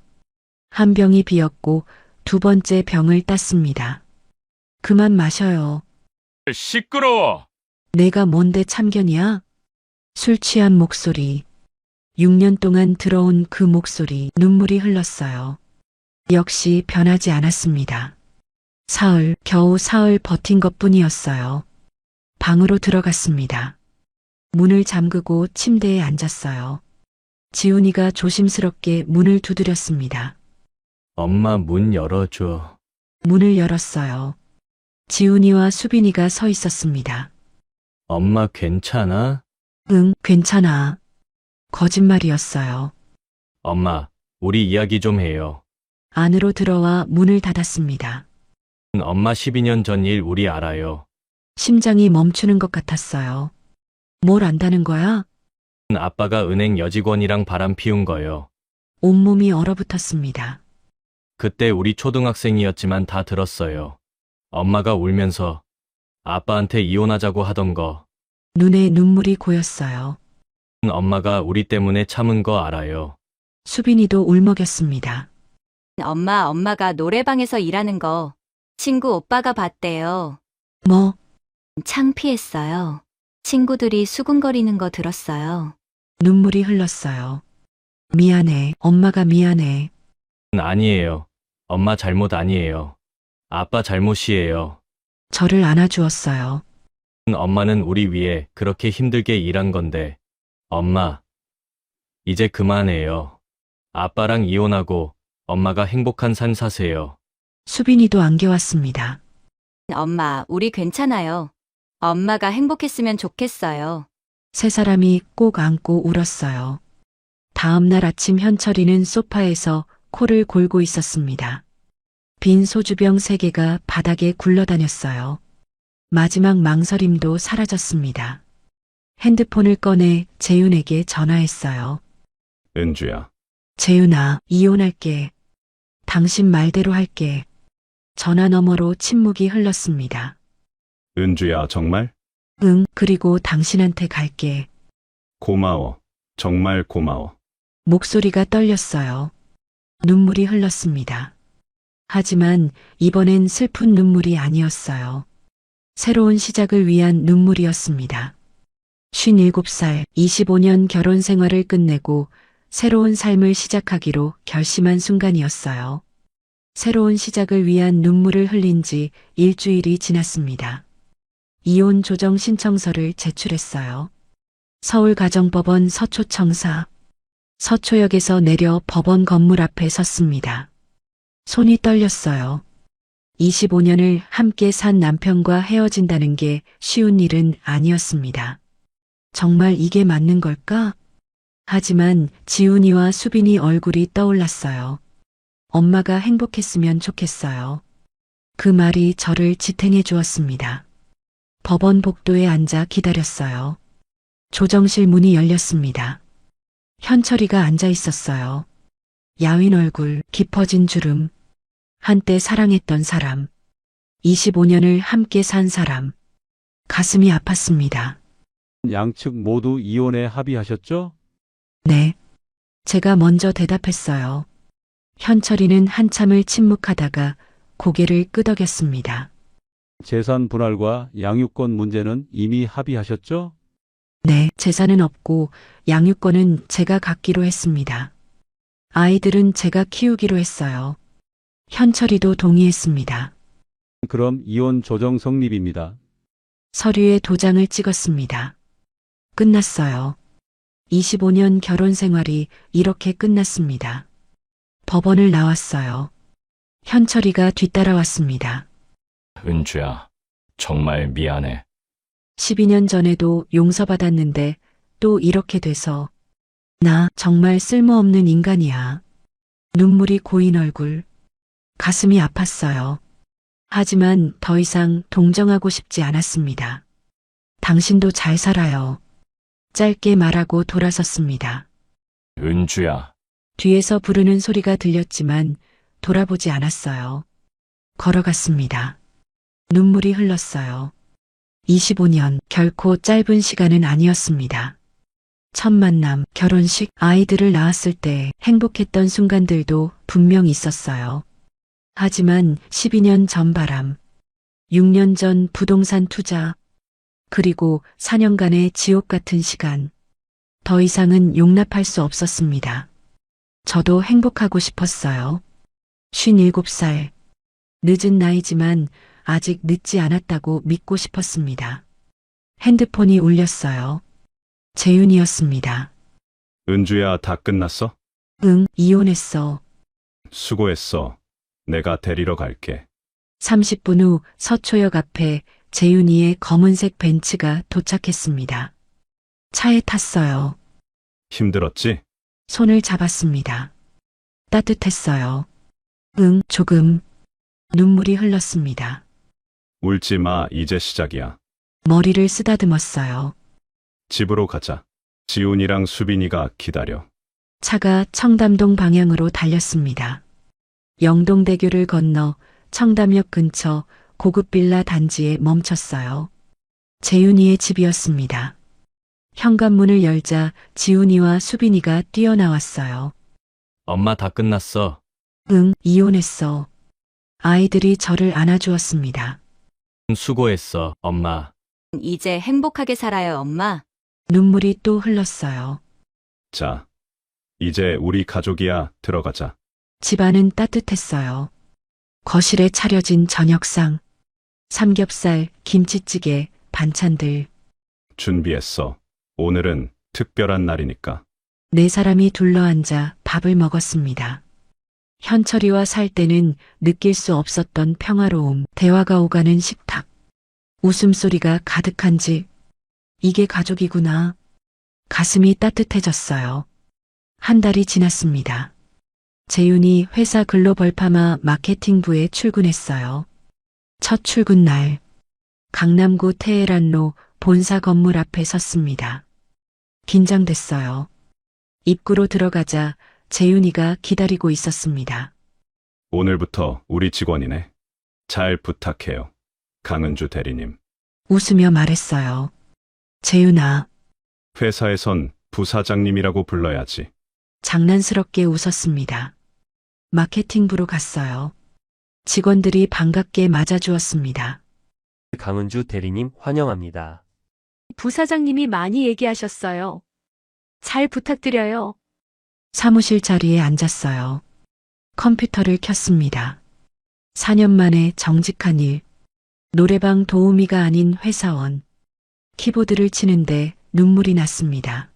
한 병이 비었고 2번째 병을 땄습니다. 그만 마셔요.
시끄러워!
내가 뭔데 참견이야? 술 취한 목소리. 6년 동안 들어온 그 목소리, 눈물이 흘렀어요. 역시 변하지 않았습니다. 사흘, 겨우 사흘 버틴 것뿐이었어요. 방으로 들어갔습니다. 문을 잠그고 침대에 앉았어요. 지훈이가 조심스럽게 문을 두드렸습니다.
엄마 문 열어줘.
문을 열었어요. 지훈이와 수빈이가 서 있었습니다.
엄마 괜찮아?
응, 괜찮아. 거짓말이었어요.
엄마, 우리 이야기 좀 해요.
안으로 들어와 문을 닫았습니다.
엄마 12년 전 일 우리 알아요.
심장이 멈추는 것 같았어요. 뭘 안다는 거야?
아빠가 은행 여직원이랑 바람 피운 거요.
온몸이 얼어붙었습니다.
그때 우리 초등학생이었지만 다 들었어요. 엄마가 울면서 아빠한테 이혼하자고 하던 거.
눈에 눈물이 고였어요.
엄마가 우리 때문에 참은 거 알아요.
수빈이도 울먹였습니다.
엄마가 노래방에서 일하는 거 친구 오빠가 봤대요.
뭐,
창피했어요. 친구들이 수군거리는 거 들었어요.
눈물이 흘렀어요. 미안해, 엄마가 미안해.
아니에요. 엄마 잘못 아니에요. 아빠 잘못이에요.
저를 안아주었어요.
엄마는 우리 위해 그렇게 힘들게 일한 건데, 엄마, 이제 그만해요. 아빠랑 이혼하고 엄마가 행복한 삶 사세요.
수빈이도 안겨왔습니다.
엄마, 우리 괜찮아요. 엄마가 행복했으면 좋겠어요.
세 사람이 꼭 안고 울었어요. 다음 날 아침 현철이는 소파에서 코를 골고 있었습니다. 빈 소주병 3개가 바닥에 굴러다녔어요. 마지막 망설임도 사라졌습니다. 핸드폰을 꺼내 재윤에게 전화했어요.
은주야,
재윤아, 이혼할게. 당신 말대로 할게. 전화 너머로 침묵이 흘렀습니다.
은주야, 정말?
응, 그리고 당신한테 갈게.
고마워. 정말 고마워.
목소리가 떨렸어요. 눈물이 흘렀습니다. 하지만 이번엔 슬픈 눈물이 아니었어요. 새로운 시작을 위한 눈물이었습니다. 57살, 25년 결혼 생활을 끝내고 새로운 삶을 시작하기로 결심한 순간이었어요. 새로운 시작을 위한 눈물을 흘린 지 일주일이 지났습니다. 이혼 조정 신청서를 제출했어요. 서울가정법원 서초청사. 서초역에서 내려 법원 건물 앞에 섰습니다. 손이 떨렸어요. 25년을 함께 산 남편과 헤어진다는 게 쉬운 일은 아니었습니다. 정말 이게 맞는 걸까? 하지만 지훈이와 수빈이 얼굴이 떠올랐어요. 엄마가 행복했으면 좋겠어요. 그 말이 저를 지탱해 주었습니다. 법원 복도에 앉아 기다렸어요. 조정실 문이 열렸습니다. 현철이가 앉아 있었어요. 야윈 얼굴, 깊어진 주름. 한때 사랑했던 사람. 25년을 함께 산 사람. 가슴이 아팠습니다.
양측 모두 이혼에 합의하셨죠?
네. 제가 먼저 대답했어요. 현철이는 한참을 침묵하다가 고개를 끄덕였습니다.
재산 분할과 양육권 문제는 이미 합의하셨죠?
네, 재산은 없고 양육권은 제가 갖기로 했습니다. 아이들은 제가 키우기로 했어요. 현철이도 동의했습니다.
그럼 이혼 조정 성립입니다.
서류에 도장을 찍었습니다. 끝났어요. 25년 결혼 생활이 이렇게 끝났습니다. 법원을 나왔어요. 현철이가 뒤따라왔습니다.
은주야, 정말 미안해.
12년 전에도 용서받았는데 또 이렇게 돼서 나 정말 쓸모없는 인간이야. 눈물이 고인 얼굴. 가슴이 아팠어요. 하지만 더 이상 동정하고 싶지 않았습니다. 당신도 잘 살아요. 짧게 말하고 돌아섰습니다.
은주야,
뒤에서 부르는 소리가 들렸지만 돌아보지 않았어요. 걸어갔습니다. 눈물이 흘렀어요. 25년 결코 짧은 시간은 아니었습니다. 첫 만남, 결혼식, 아이들을 낳았을 때 행복했던 순간들도 분명 있었어요. 하지만 12년 전 바람, 6년 전 부동산 투자, 그리고 4년간의 지옥 같은 시간, 더 이상은 용납할 수 없었습니다. 저도 행복하고 싶었어요. 57살, 늦은 나이지만 아직 늦지 않았다고 믿고 싶었습니다. 핸드폰이 울렸어요. 재윤이었습니다.
은주야, 다 끝났어?
응, 이혼했어.
수고했어. 내가 데리러 갈게.
30분 후 서초역 앞에 재윤이의 검은색 벤츠가 도착했습니다. 차에 탔어요.
힘들었지?
손을 잡았습니다. 따뜻했어요. 응, 조금. 눈물이 흘렀습니다.
울지 마, 이제 시작이야.
머리를 쓰다듬었어요.
집으로 가자. 지훈이랑 수빈이가 기다려.
차가 청담동 방향으로 달렸습니다. 영동대교를 건너 청담역 근처 고급 빌라 단지에 멈췄어요. 재윤이의 집이었습니다. 현관문을 열자 지훈이와 수빈이가 뛰어나왔어요.
엄마 다 끝났어.
응, 이혼했어. 아이들이 저를 안아주었습니다.
수고했어, 엄마.
이제 행복하게 살아요, 엄마.
눈물이 또 흘렀어요.
자, 이제 우리 가족이야. 들어가자.
집안은 따뜻했어요. 거실에 차려진 저녁상, 삼겹살, 김치찌개, 반찬들.
준비했어. 오늘은 특별한 날이니까.
네 사람이 둘러앉아 밥을 먹었습니다. 현철이와 살 때는 느낄 수 없었던 평화로움, 대화가 오가는 식탁, 웃음소리가 가득한 집. 이게 가족이구나. 가슴이 따뜻해졌어요. 한 달이 지났습니다. 재윤이 회사 글로벌 파마 마케팅부에 출근했어요. 첫 출근 날, 강남구 테헤란로 본사 건물 앞에 섰습니다. 긴장됐어요. 입구로 들어가자 재윤이가 기다리고 있었습니다.
오늘부터 우리 직원이네. 잘 부탁해요. 강은주 대리님.
웃으며 말했어요. 재윤아,
회사에선 부사장님이라고 불러야지.
장난스럽게 웃었습니다. 마케팅부로 갔어요. 직원들이 반갑게 맞아주었습니다.
강은주 대리님 환영합니다.
부사장님이 많이 얘기하셨어요. 잘 부탁드려요.
사무실 자리에 앉았어요. 컴퓨터를 켰습니다. 4년 만에 정직한 일. 노래방 도우미가 아닌 회사원. 키보드를 치는데 눈물이 났습니다.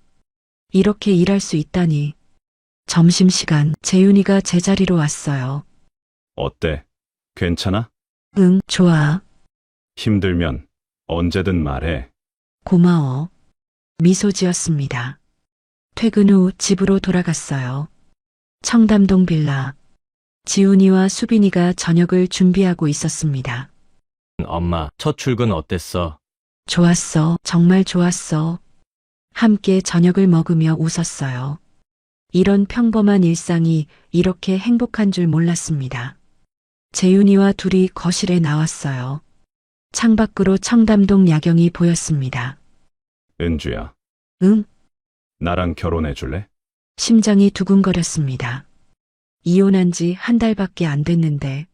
이렇게 일할 수 있다니. 점심시간 재윤이가 제자리로 왔어요.
어때? 괜찮아?
응, 좋아.
힘들면 언제든 말해.
고마워. 미소 지었습니다. 퇴근 후 집으로 돌아갔어요. 청담동 빌라. 지훈이와 수빈이가 저녁을 준비하고 있었습니다.
엄마, 첫 출근 어땠어?
좋았어. 정말 좋았어. 함께 저녁을 먹으며 웃었어요. 이런 평범한 일상이 이렇게 행복한 줄 몰랐습니다. 재윤이와 둘이 거실에 나왔어요. 창밖으로 청담동 야경이 보였습니다.
은주야,
응?
나랑 결혼해 줄래?
심장이 두근거렸습니다. 이혼한 지 한 달밖에 안 됐는데.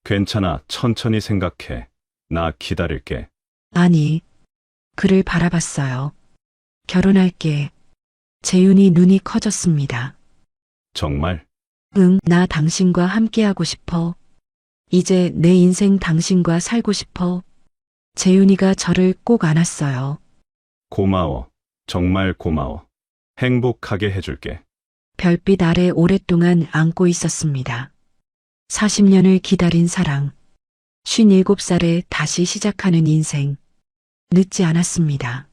괜찮아. 천천히 생각해. 나 기다릴게.
아니, 그를 바라봤어요. 결혼할게. 재윤이 눈이 커졌습니다.
정말?
응, 나 당신과 함께하고 싶어. 이제 내 인생 당신과 살고 싶어. 재윤이가 저를 꼭 안았어요.
고마워. 정말 고마워. 행복하게 해줄게.
별빛 아래 오랫동안 안고 있었습니다. 40년을 기다린 사랑. 57살에 다시 시작하는 인생. 늦지 않았습니다.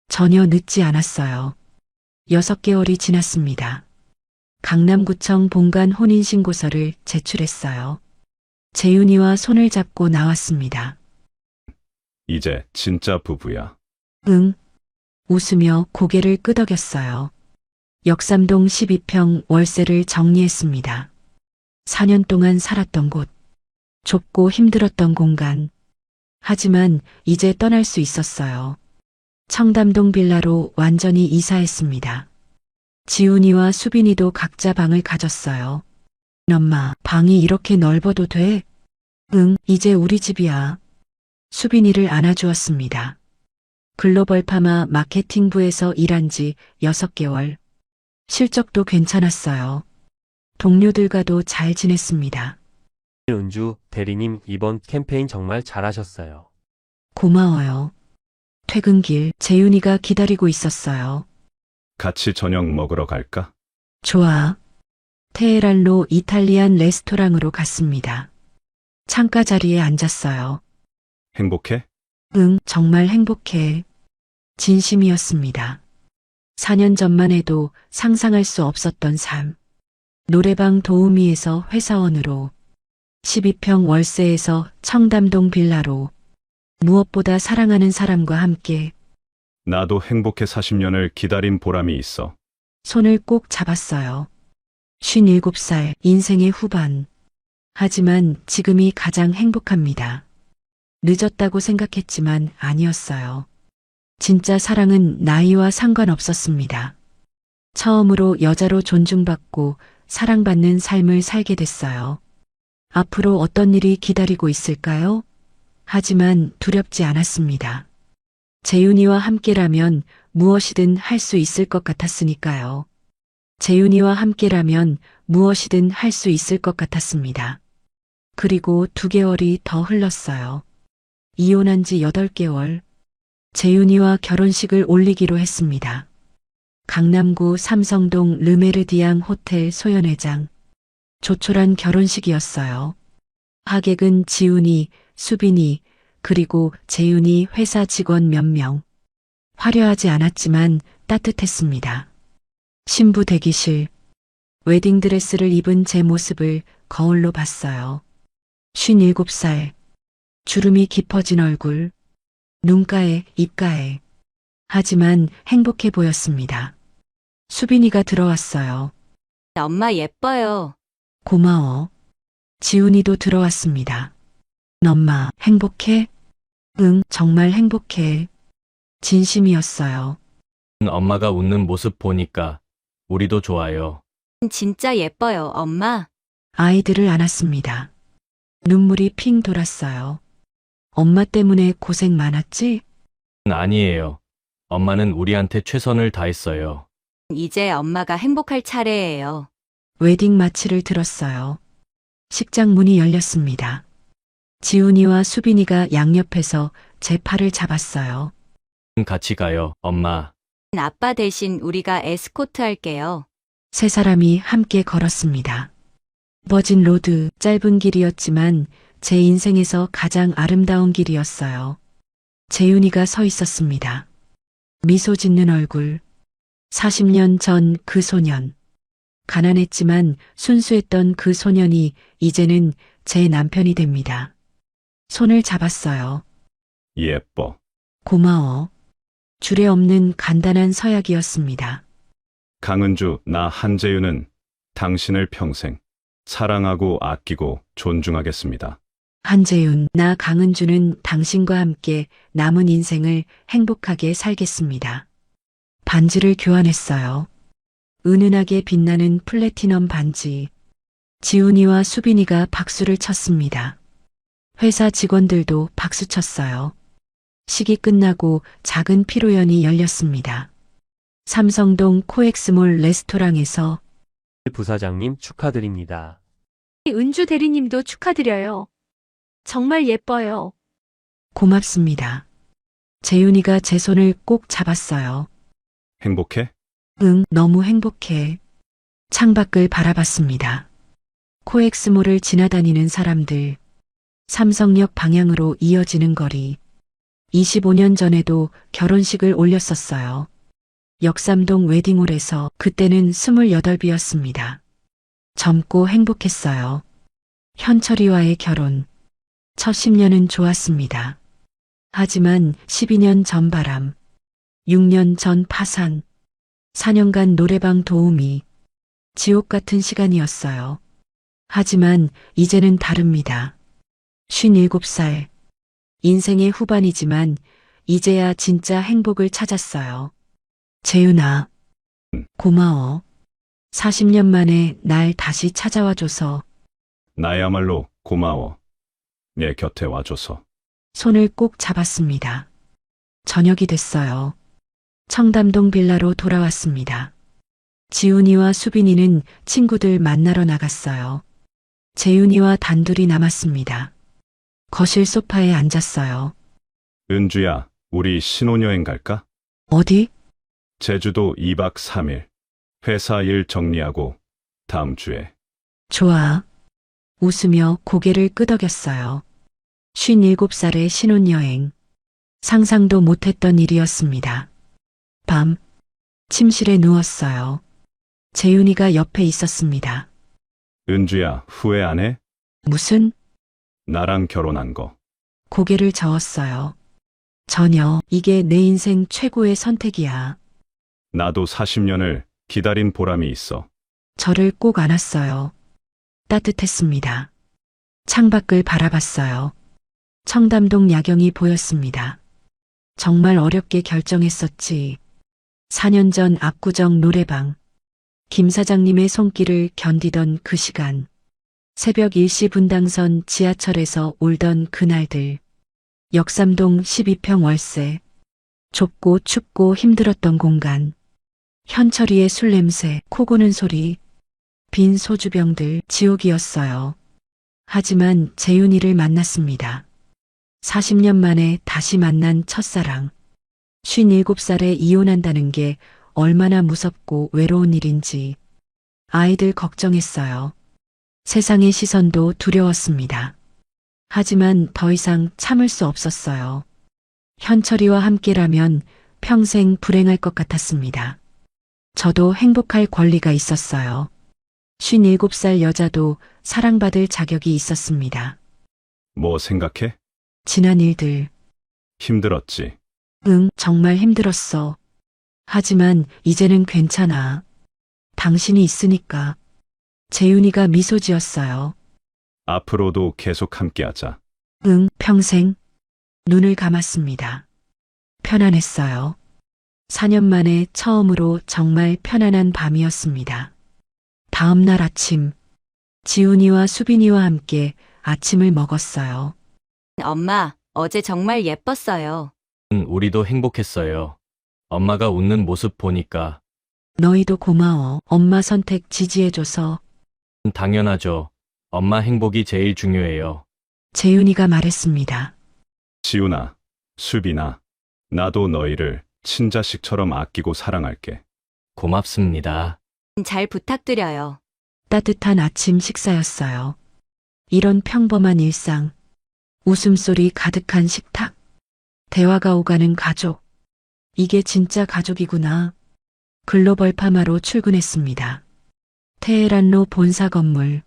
전혀 늦지 않았어요. 6개월이 지났습니다. 강남구청 본관 혼인신고서를 제출했어요. 재윤이와 손을 잡고 나왔습니다.
이제 진짜 부부야.
응. 웃으며 고개를 끄덕였어요. 역삼동 12평 월세를 정리했습니다. 4년 동안 살았던 곳. 좁고 힘들었던 공간. 하지만 이제 떠날 수 있었어요. 청담동 빌라로 완전히 이사했습니다. 지훈이와 수빈이도 각자 방을 가졌어요. 엄마, 방이 이렇게 넓어도 돼? 응, 이제 우리 집이야. 수빈이를 안아주었습니다. 글로벌 파마 마케팅부에서 일한 지 6개월. 실적도 괜찮았어요. 동료들과도 잘 지냈습니다.
은주 대리님 이번 캠페인 정말 잘하셨어요.
고마워요. 퇴근길 재윤이가 기다리고 있었어요.
같이 저녁 먹으러 갈까?
좋아. 테헤란로 이탈리안 레스토랑으로 갔습니다. 창가 자리에 앉았어요.
행복해?
응, 정말 행복해. 진심이었습니다. 4년 전만 해도 상상할 수 없었던 삶. 노래방 도우미에서 회사원으로, 12평 월세에서 청담동 빌라로, 무엇보다 사랑하는 사람과 함께.
나도 행복해 40년을 기다린 보람이 있어.
손을 꼭 잡았어요. 57살 인생의 후반. 하지만 지금이 가장 행복합니다. 늦었다고 생각했지만 아니었어요. 진짜 사랑은 나이와 상관없었습니다. 처음으로 여자로 존중받고 사랑받는 삶을 살게 됐어요. 앞으로 어떤 일이 기다리고 있을까요? 하지만 두렵지 않았습니다. 재윤이와 함께라면 무엇이든 할 수 있을 것 같았으니까요. 재윤이와 함께라면 무엇이든 할 수 있을 것 같았습니다. 그리고 2개월이 더 흘렀어요. 이혼한 지 8개월. 재윤이와 결혼식을 올리기로 했습니다. 강남구 삼성동 르메르디앙 호텔 소연회장. 조촐한 결혼식이었어요. 하객은 지훈이, 수빈이, 그리고 재윤이 회사 직원 몇 명. 화려하지 않았지만 따뜻했습니다. 신부 대기실. 웨딩드레스를 입은 제 모습을 거울로 봤어요. 57살. 주름이 깊어진 얼굴. 눈가에, 입가에. 하지만 행복해 보였습니다. 수빈이가 들어왔어요.
엄마 예뻐요.
고마워. 지훈이도 들어왔습니다. 엄마, 행복해? 응, 정말 행복해. 진심이었어요.
엄마가 웃는 모습 보니까 우리도 좋아요.
진짜 예뻐요, 엄마.
아이들을 안았습니다. 눈물이 핑 돌았어요. 엄마 때문에 고생 많았지?
아니에요. 엄마는 우리한테 최선을 다했어요.
이제 엄마가 행복할 차례예요.
웨딩 마치를 들었어요. 식장 문이 열렸습니다. 지훈이와 수빈이가 양옆에서 제 팔을 잡았어요.
같이 가요, 엄마.
아빠 대신 우리가 에스코트 할게요.
세 사람이 함께 걸었습니다. 버진 로드, 짧은 길이었지만 제 인생에서 가장 아름다운 길이었어요. 재윤이가 서 있었습니다. 미소 짓는 얼굴. 40년 전 그 소년. 가난했지만 순수했던 그 소년이 이제는 제 남편이 됩니다. 손을 잡았어요.
예뻐.
고마워. 줄에 없는 간단한 서약이었습니다.
강은주, 나 한재윤은 당신을 평생 사랑하고 아끼고 존중하겠습니다.
한재윤, 나 강은주는 당신과 함께 남은 인생을 행복하게 살겠습니다. 반지를 교환했어요. 은은하게 빛나는 플래티넘 반지. 지훈이와 수빈이가 박수를 쳤습니다. 회사 직원들도 박수 쳤어요. 식이 끝나고 작은 피로연이 열렸습니다. 삼성동 코엑스몰 레스토랑에서
부사장님 축하드립니다.
은주 대리님도 축하드려요. 정말 예뻐요.
고맙습니다. 재윤이가 제 손을 꼭 잡았어요.
행복해?
응, 너무 행복해. 창밖을 바라봤습니다. 코엑스몰을 지나다니는 사람들. 삼성역 방향으로 이어지는 거리. 25년 전에도 결혼식을 올렸었어요. 역삼동 웨딩홀에서 그때는 28이었습니다. 젊고 행복했어요. 현철이와의 결혼. 첫 10년은 좋았습니다. 하지만 12년 전 바람. 6년 전 파산. 4년간 노래방 도우미. 지옥 같은 시간이었어요. 하지만 이제는 다릅니다. 57살. 인생의 후반이지만 이제야 진짜 행복을 찾았어요. 재윤아, 고마워. 40년 만에 날 다시 찾아와줘서.
나야말로 고마워. 내 곁에 와줘서.
손을 꼭 잡았습니다. 저녁이 됐어요. 청담동 빌라로 돌아왔습니다. 지훈이와 수빈이는 친구들 만나러 나갔어요. 재윤이와 단둘이 남았습니다. 거실 소파에 앉았어요.
은주야, 우리 신혼여행 갈까?
어디?
제주도 2박 3일. 회사 일 정리하고 다음 주에.
좋아. 웃으며 고개를 끄덕였어요. 57살의 신혼여행. 상상도 못했던 일이었습니다. 밤, 침실에 누웠어요. 재윤이가 옆에 있었습니다.
은주야, 후회 안 해?
무슨?
나랑 결혼한 거.
고개를 저었어요. 전혀, 이게 내 인생 최고의 선택이야.
나도 40년을 기다린 보람이 있어.
저를 꼭 안았어요. 따뜻했습니다. 창밖을 바라봤어요. 청담동 야경이 보였습니다. 정말 어렵게 결정했었지. 4년 전 압구정 노래방. 김 사장님의 손길을 견디던 그 시간. 새벽 1시 분당선 지하철에서 울던 그날들. 역삼동 12평 월세. 좁고 춥고 힘들었던 공간. 현철이의 술 냄새, 코 고는 소리. 빈 소주병들, 지옥이었어요. 하지만 재윤이를 만났습니다. 40년 만에 다시 만난 첫사랑. 57살에 이혼한다는 게 얼마나 무섭고 외로운 일인지. 아이들 걱정했어요. 세상의 시선도 두려웠습니다. 하지만 더 이상 참을 수 없었어요. 현철이와 함께라면 평생 불행할 것 같았습니다. 저도 행복할 권리가 있었어요. 57살 여자도 사랑받을 자격이 있었습니다.
뭐 생각해?
지난 일들.
힘들었지.
응, 정말 힘들었어. 하지만 이제는 괜찮아. 당신이 있으니까. 재윤이가 미소 지었어요.
앞으로도 계속 함께하자.
응, 평생. 눈을 감았습니다. 편안했어요. 4년 만에 처음으로 정말 편안한 밤이었습니다. 다음 날 아침, 지훈이와 수빈이와 함께 아침을 먹었어요.
엄마, 어제 정말 예뻤어요.
우리도 행복했어요. 엄마가 웃는 모습 보니까.
너희도 고마워. 엄마 선택 지지해줘서.
당연하죠. 엄마 행복이 제일 중요해요.
재윤이가 말했습니다.
지훈아, 수빈아, 나도 너희를 친자식처럼 아끼고 사랑할게.
고맙습니다.
잘 부탁드려요.
따뜻한 아침 식사였어요. 이런 평범한 일상. 웃음소리 가득한 식탁. 대화가 오가는 가족. 이게 진짜 가족이구나. 글로벌 파마로 출근했습니다. 테헤란로 본사 건물.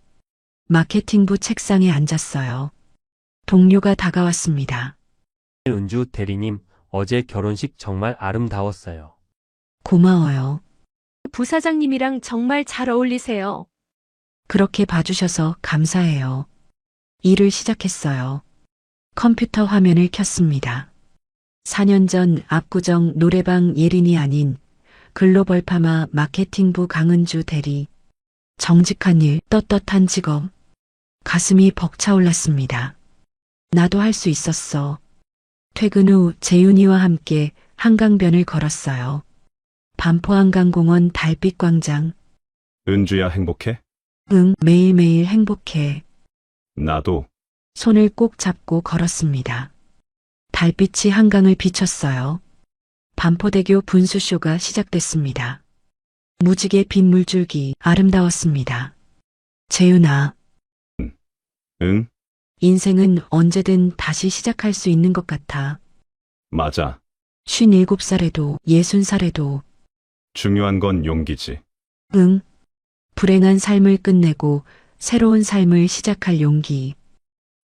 마케팅부 책상에 앉았어요. 동료가 다가왔습니다.
은주 대리님, 어제 결혼식 정말 아름다웠어요.
고마워요.
부사장님이랑 정말 잘 어울리세요.
그렇게 봐주셔서 감사해요. 일을 시작했어요. 컴퓨터 화면을 켰습니다. 4년 전 압구정 노래방 예린이 아닌 글로벌 파마 마케팅부 강은주 대리. 정직한 일, 떳떳한 직업. 가슴이 벅차올랐습니다. 나도 할 수 있었어. 퇴근 후 재윤이와 함께 한강변을 걸었어요. 반포한강공원 달빛광장.
은주야 행복해?
응, 매일매일 행복해.
나도.
손을 꼭 잡고 걸었습니다. 달빛이 한강을 비췄어요. 반포대교 분수쇼가 시작됐습니다. 무지개 빈 물줄기 아름다웠습니다. 재윤아,
응?
인생은 언제든 다시 시작할 수 있는 것 같아.
맞아.
57살에도 60살에도
중요한 건 용기지.
응. 불행한 삶을 끝내고 새로운 삶을 시작할 용기.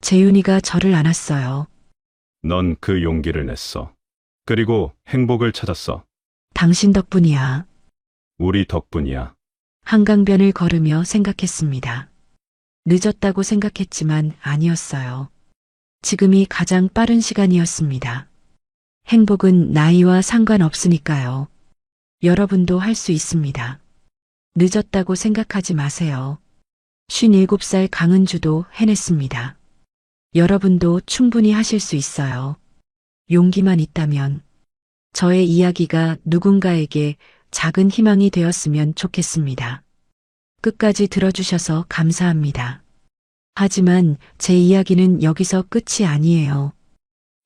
재윤이가 저를 안았어요.
넌 그 용기를 냈어. 그리고 행복을 찾았어.
당신 덕분이야.
우리 덕분이야.
한강변을 걸으며 생각했습니다. 늦었다고 생각했지만 아니었어요. 지금이 가장 빠른 시간이었습니다. 행복은 나이와 상관없으니까요. 여러분도 할 수 있습니다. 늦었다고 생각하지 마세요. 57살 강은주도 해냈습니다. 여러분도 충분히 하실 수 있어요. 용기만 있다면. 저의 이야기가 누군가에게 작은 희망이 되었으면 좋겠습니다. 끝까지 들어주셔서 감사합니다. 하지만 제 이야기는 여기서 끝이 아니에요.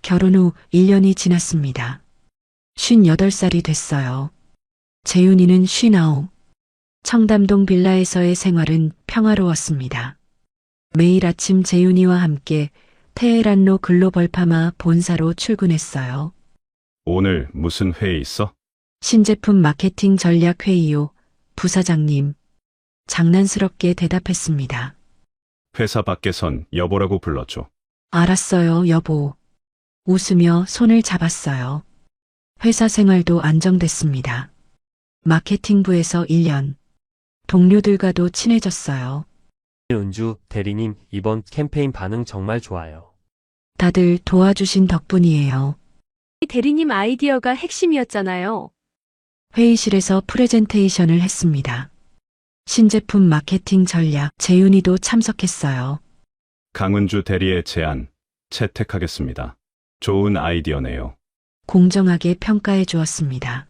결혼 후 1년이 지났습니다. 58살이 됐어요. 재윤이는 59. 청담동 빌라에서의 생활은 평화로웠습니다. 매일 아침 재윤이와 함께 테헤란로 글로벌 파마 본사로 출근했어요.
오늘 무슨 회의 있어?
신제품 마케팅 전략 회의요, 부사장님. 장난스럽게 대답했습니다.
회사 밖에선 여보라고 불러줘.
알았어요, 여보. 웃으며 손을 잡았어요. 회사 생활도 안정됐습니다. 마케팅부에서 1년. 동료들과도 친해졌어요.
은주 대리님, 이번 캠페인 반응 정말 좋아요.
다들 도와주신 덕분이에요.
대리님 아이디어가 핵심이었잖아요.
회의실에서 프레젠테이션을 했습니다. 신제품 마케팅 전략, 재윤이도 참석했어요.
강은주 대리의 제안 채택하겠습니다. 좋은 아이디어네요.
공정하게 평가해 주었습니다.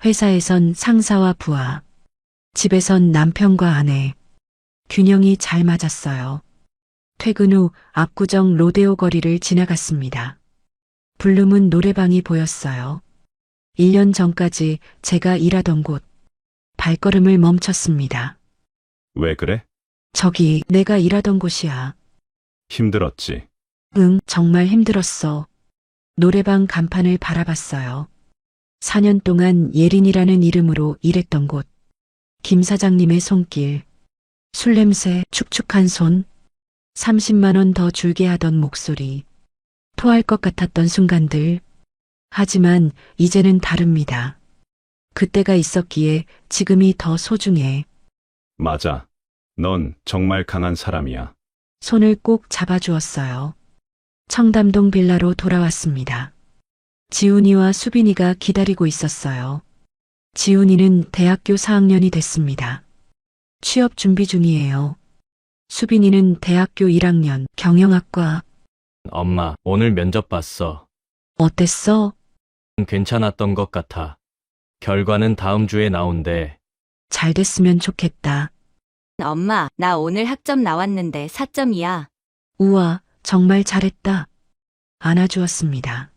회사에선 상사와 부하, 집에선 남편과 아내. 균형이 잘 맞았어요. 퇴근 후 압구정 로데오 거리를 지나갔습니다. 블룸은 노래방이 보였어요. 1년 전까지 제가 일하던 곳. 발걸음을 멈췄습니다.
왜 그래?
저기 내가 일하던 곳이야.
힘들었지.
응, 정말 힘들었어. 노래방 간판을 바라봤어요. 4년 동안 예린이라는 이름으로 일했던 곳. 김 사장님의 손길. 술 냄새, 축축한 손. 30만 원 더 줄게 하던 목소리. 토할 것 같았던 순간들. 하지만 이제는 다릅니다. 그때가 있었기에 지금이 더 소중해.
맞아. 넌 정말 강한 사람이야.
손을 꼭 잡아주었어요. 청담동 빌라로 돌아왔습니다. 지훈이와 수빈이가 기다리고 있었어요. 지훈이는 대학교 4학년이 됐습니다. 취업 준비 중이에요. 수빈이는 대학교 1학년 경영학과.
엄마, 오늘 면접 봤어.
어땠어?
괜찮았던 것 같아. 결과는 다음 주에 나온대.
잘 됐으면 좋겠다.
엄마, 나 오늘 학점 나왔는데 4점이야.
우와, 정말 잘했다. 안아주었습니다.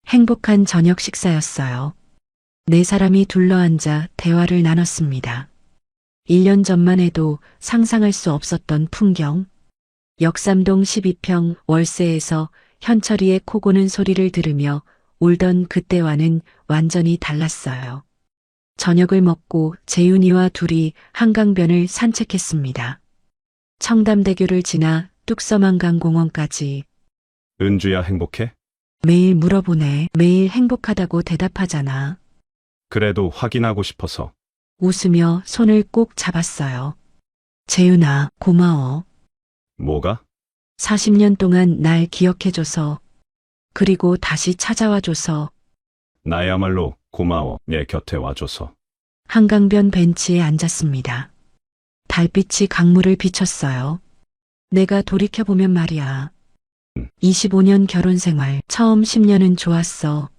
행복한 저녁 식사였어요. 네 사람이 둘러앉아 대화를 나눴습니다. 1년 전만 해도 상상할 수 없었던 풍경. 역삼동 12평 월세에서 현철이의 코 고는 소리를 들으며 울던 그때와는 완전히 달랐어요. 저녁을 먹고 재윤이와 둘이 한강변을 산책했습니다. 청담대교를 지나 뚝섬한강공원까지.
은주야 행복해?
매일 물어보네. 매일 행복하다고 대답하잖아.
그래도 확인하고 싶어서.
웃으며 손을 꼭 잡았어요. 재윤아, 고마워.
뭐가?
40년 동안 날 기억해줘서, 그리고 다시 찾아와줘서.
나야말로 고마워. 내 곁에 와줘서.
한강변 벤치에 앉았습니다. 달빛이 강물을 비췄어요. 내가 돌이켜보면 말이야. 25년 결혼 생활, 처음 10년은 좋았어.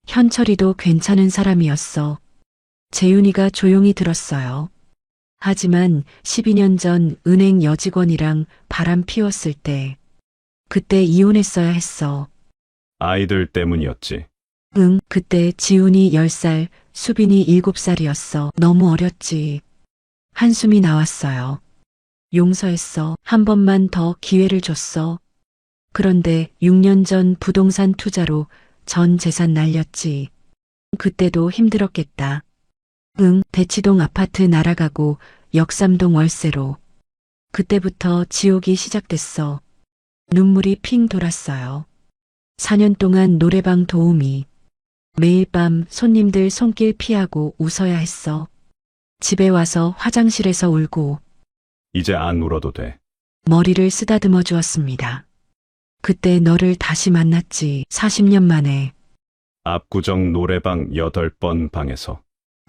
현철이도 괜찮은 사람이었어. 재윤이가 조용히 들었어요. 하지만 12년 전 은행 여직원이랑 바람 피웠을 때, 그때 이혼했어야 했어.
아이들 때문이었지.
응, 그때 지훈이 10살, 수빈이 7살이었어. 너무 어렸지. 한숨이 나왔어요. 용서했어. 한 번만 더 기회를 줬어. 그런데 6년 전 부동산 투자로 전 재산 날렸지. 그때도 힘들었겠다. 응, 대치동 아파트 날아가고 역삼동 월세로. 그때부터 지옥이 시작됐어. 눈물이 핑 돌았어요. 4년 동안 노래방 도우미. 매일 밤 손님들 손길 피하고 웃어야 했어. 집에 와서 화장실에서 울고.
이제 안 울어도 돼.
머리를 쓰다듬어 주었습니다. 그때 너를 다시 만났지. 40년 만에.
압구정 노래방 8번 방에서.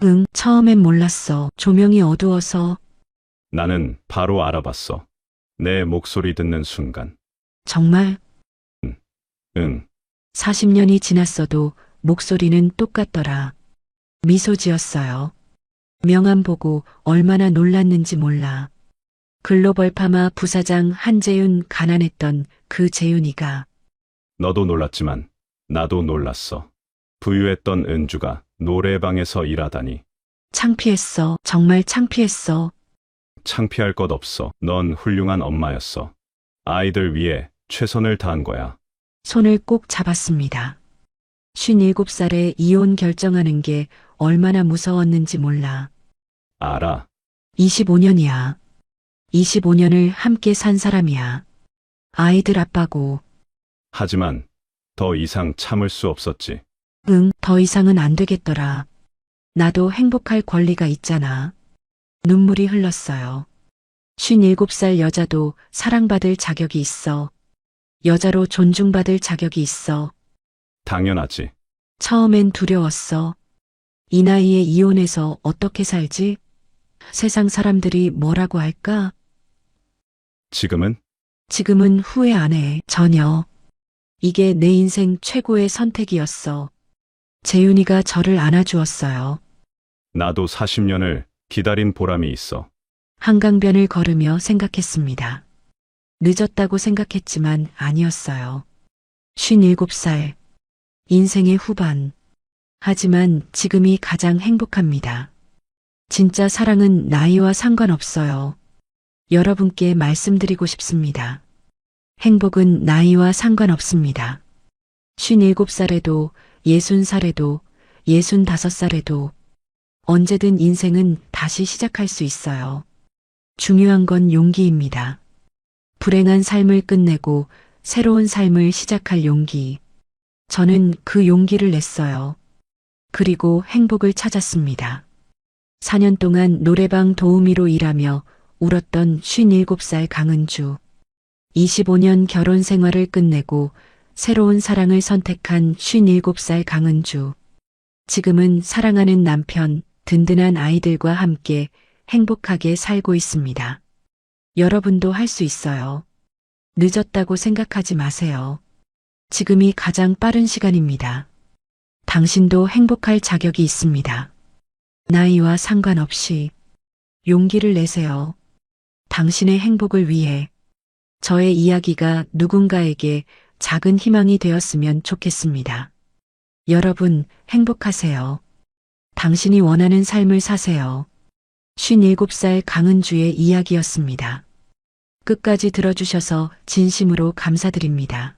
응, 처음엔 몰랐어. 조명이 어두워서.
나는 바로 알아봤어. 내 목소리 듣는 순간.
정말
응.
40년이 지났어도 목소리는 똑같더라. 미소 지었어요. 명함 보고 얼마나 놀랐는지 몰라. 글로벌 파마 부사장 한재윤, 가난했던 그 재윤이가.
너도 놀랐지만 나도 놀랐어. 부유했던 은주가 노래방에서 일하다니.
창피했어. 정말 창피했어.
창피할 것 없어. 넌 훌륭한 엄마였어. 아이들 위해 최선을 다한 거야.
손을 꼭 잡았습니다. 57살에 이혼 결정하는 게 얼마나 무서웠는지 몰라.
알아.
25년이야. 25년을 함께 산 사람이야. 아이들 아빠고.
하지만 더 이상 참을 수 없었지.
응, 더 이상은 안 되겠더라. 나도 행복할 권리가 있잖아. 눈물이 흘렀어요. 57살 여자도 사랑받을 자격이 있어. 여자로 존중받을 자격이 있어.
당연하지.
처음엔 두려웠어. 이 나이에 이혼해서 어떻게 살지? 세상 사람들이 뭐라고 할까?
지금은?
지금은 후회 안 해, 전혀. 이게 내 인생 최고의 선택이었어. 재윤이가 저를 안아주었어요.
나도 40년을 기다린 보람이 있어.
한강변을 걸으며 생각했습니다. 늦었다고 생각했지만 아니었어요. 57살. 인생의 후반. 하지만 지금이 가장 행복합니다. 진짜 사랑은 나이와 상관없어요. 여러분께 말씀드리고 싶습니다. 행복은 나이와 상관없습니다. 57살에도, 60살에도, 65살에도 언제든 인생은 다시 시작할 수 있어요. 중요한 건 용기입니다. 불행한 삶을 끝내고 새로운 삶을 시작할 용기. 저는 그 용기를 냈어요. 그리고 행복을 찾았습니다. 4년 동안 노래방 도우미로 일하며 울었던 57살 강은주. 25년 결혼 생활을 끝내고 새로운 사랑을 선택한 57살 강은주. 지금은 사랑하는 남편, 든든한 아이들과 함께 행복하게 살고 있습니다. 여러분도 할 수 있어요. 늦었다고 생각하지 마세요. 지금이 가장 빠른 시간입니다. 당신도 행복할 자격이 있습니다. 나이와 상관없이 용기를 내세요. 당신의 행복을 위해. 저의 이야기가 누군가에게 작은 희망이 되었으면 좋겠습니다. 여러분, 행복하세요. 당신이 원하는 삶을 사세요. 57살 강은주의 이야기였습니다. 끝까지 들어주셔서 진심으로 감사드립니다.